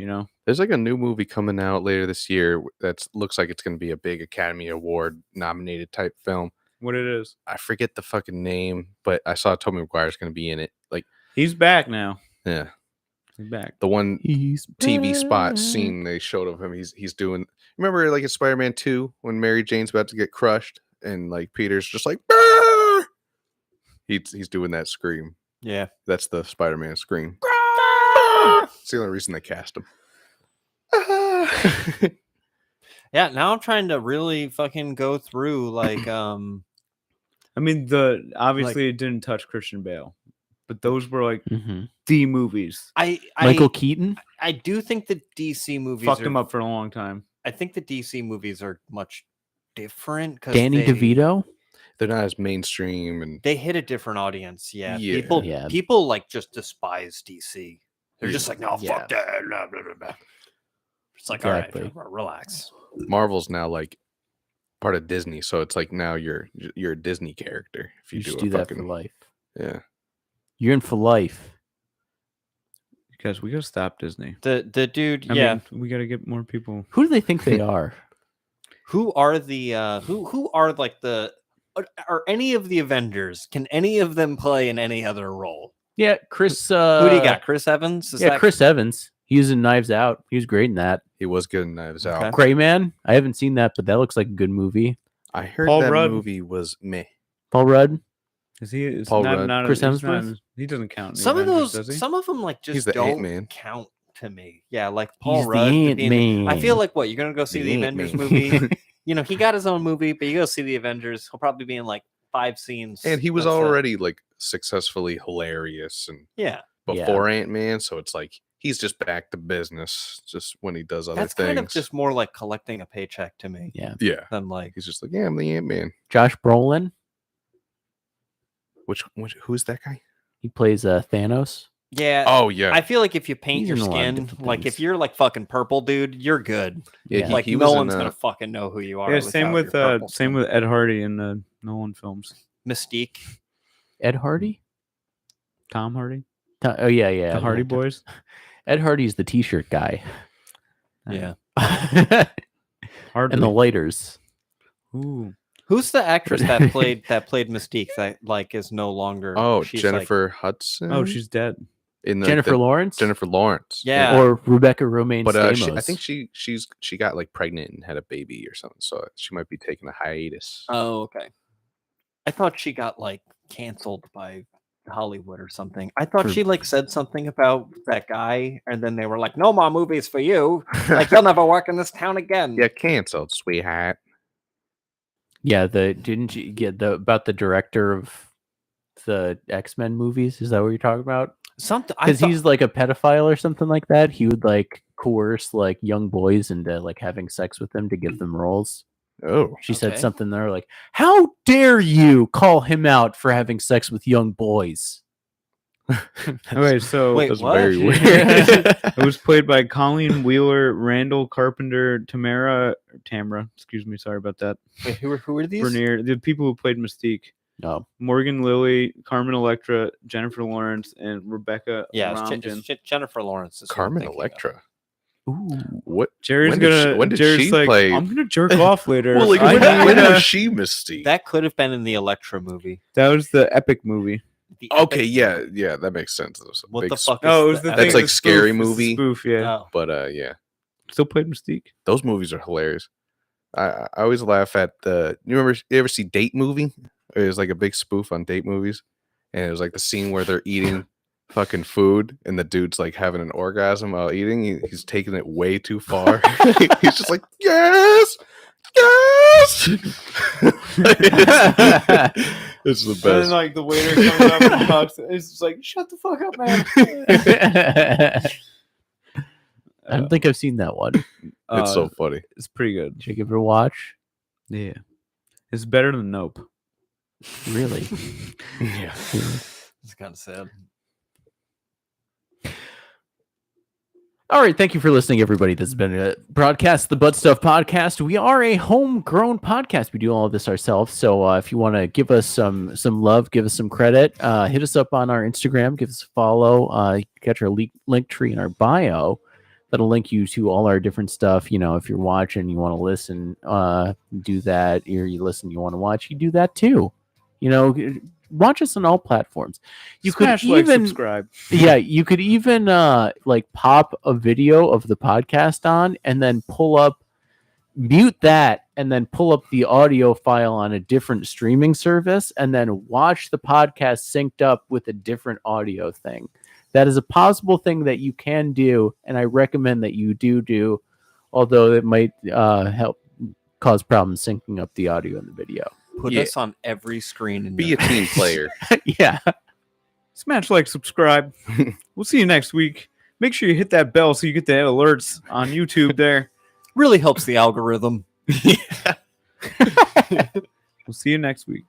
There's like a new movie coming out later this year that looks like it's going to be a big Academy Award nominated type film. what it is. I forget the fucking name, but I saw Tobey Maguire's going to be in it. Like, He's back now. yeah, He's back. the one He's TV spot back. scene they showed of him. He's doing. Remember, like in Spider-Man 2, when Mary Jane's about to get crushed, and like Peter's just like, "Brr!" He's doing that scream. Yeah. That's the Spider-Man scream. It's the only reason they cast him. Yeah, now I'm trying to really fucking go through like I mean, obviously it didn't touch Christian Bale, but those were like Mhm. the movies. Michael Keaton. I do think the DC movies Fucked him up for a long time. I think the DC movies are much different because Danny DeVito. They're not as mainstream, and they hit a different audience. Yeah, Yeah. people like just despise DC. They're just like, no, Yeah. fuck that. Blah, blah, blah, blah. It's like, Exactly. all right, relax. Marvel's now like part of Disney, so it's like now you're a Disney character if you, You just do do a that for fucking life. yeah. You're in for life. Guys, we gotta stop Disney. The dude, I yeah. mean, we gotta get more people. Who do they think they are? Who are the who are like the are any of the Avengers? Can any of them play in any other role? Yeah, Chris. Who do you got? Chris Evans? Is Yeah, that Chris Evans. He was in Knives Out. He was great in that. He was good in Knives Out. Okay. Gray Man. I haven't seen that, but that looks like a good movie. I heard Paul that Rudd. movie was meh. Paul Rudd. Is he? Is Paul not, Rudd. not Chris he's not- Hemsworth? he doesn't count. in the Some of Avengers, those, does he? some of them like He's just the don't Ant-Man. count to me. Yeah, like Paul He's Rudd. the to be in- I Ant-Man. feel like what you're gonna go see the Avengers Ant-Man. movie. You know, he got his own movie, but you go see the Avengers. He'll probably be in like 5 scenes. And he was That's it. already like successfully hilarious and Yeah, before Ant-Man, so it's like he's just back to business just when he does other that's things. kind of just more like collecting a paycheck to me Yeah. yeah. than like He's just like, yeah, I'm the Ant-Man. Josh Brolin. Which who's that guy? He plays Thanos. yeah. Oh yeah. I feel like if you paint He's your in a lot of skin, different like things. if you're like fucking purple, dude, you're good. yeah, Like he no was one's in, gonna fucking know who you are. Yeah, same without with your purple same skin. with Ed Hardy in the Nolan films. Mystique. Ed Hardy. Tom Hardy, Oh yeah, yeah. the Hardy yeah. Boys. Ed Hardy's the T-shirt guy. Yeah. Hardly. And the lighters. Ooh. Who's the actress that played Mystique that like is no longer? Oh, she's like- Jennifer Hudson. Oh, she's dead. in Jennifer Lawrence. Jennifer Lawrence. Yeah. Or Rebecca Romaine But Stamos. I think she got like pregnant and had a baby or something, so she might be taking a hiatus. Oh, okay. I thought she got like canceled by Hollywood or something. I thought For- she like said something about that guy, and then they were like, "No more movies for you. Like you'll never work in this town again." Yeah, canceled, sweetheart. Yeah, didn't you get about the director of the X-Men movies? Is that what you're talking about? Something Because he's like a pedophile or something like that. He would like coerce like young boys into like having sex with them to give them roles. Oh, She said Okay. something there like, "How dare you call him out for having sex with young boys?" Okay, so Wait, that's what? very weird. it was played by Colleen Wheeler, Randall Carpenter, Tamara, excuse me, sorry about that. Wait, who are these? Bernier, the people who played Mystique. No, Morgan Lilly, Carmen Electra, Jennifer Lawrence, and Rebecca Yeah, Romijn. it's Jennifer Lawrence. is who I'm Carmen thinking of. Electra. ooh, What? Jerry's when did Jerry's she like, play- I'm gonna jerk off later. Well, like I when need, was she Mystique? That could have been in the Electra movie. that was the epic movie. The Okay, epic- yeah, that makes sense. It was a What big the sp- fuck? Is Oh, it was the That's thing, like the scary spoof, it's the movie. spoof, yeah. Oh. But yeah, Still played Mystique. those movies are hilarious. I always laugh at the. You ever see Date Movie? It was like a big spoof on date movies, and it was like the scene where they're eating fucking food, and the dude's like having an orgasm while eating. He's taking it way too far. He's just like, yes, yes. It's the And then best. like the waiter comes up and talks. It's just like, shut the fuck up, man. I don't think I've seen that one. It's so funny. It's pretty good. Should I give it a watch? Yeah, it's better than Nope. Really? Yeah. It's kind of sad. All right, thank you for listening, everybody. This has been a broadcast, the Butt Stuff Podcast. We are a homegrown podcast. We do all of this ourselves. So if you want to give us some love, give us some credit, hit us up on our Instagram, give us a follow. Catch our link tree in our bio. that'll link you to all our different stuff. You know, if you're watching, you want to listen, do that. Or you listen, you want to watch, you do that too. You know, watch us on all platforms. You Smash could like, even subscribe. yeah, you could even like pop a video of the podcast on and then mute that and then pull up the audio file on a different streaming service and then watch the podcast synced up with a different audio thing. That is a possible thing that you can do, and I recommend that you do, although it might help cause problems syncing up the audio and the video. Put Yeah. us on every screen and Be a team player. Yeah. Smash like, subscribe. We'll see you next week. Make sure you hit that bell so you get the alerts on YouTube there. really helps the algorithm. We'll see you next week.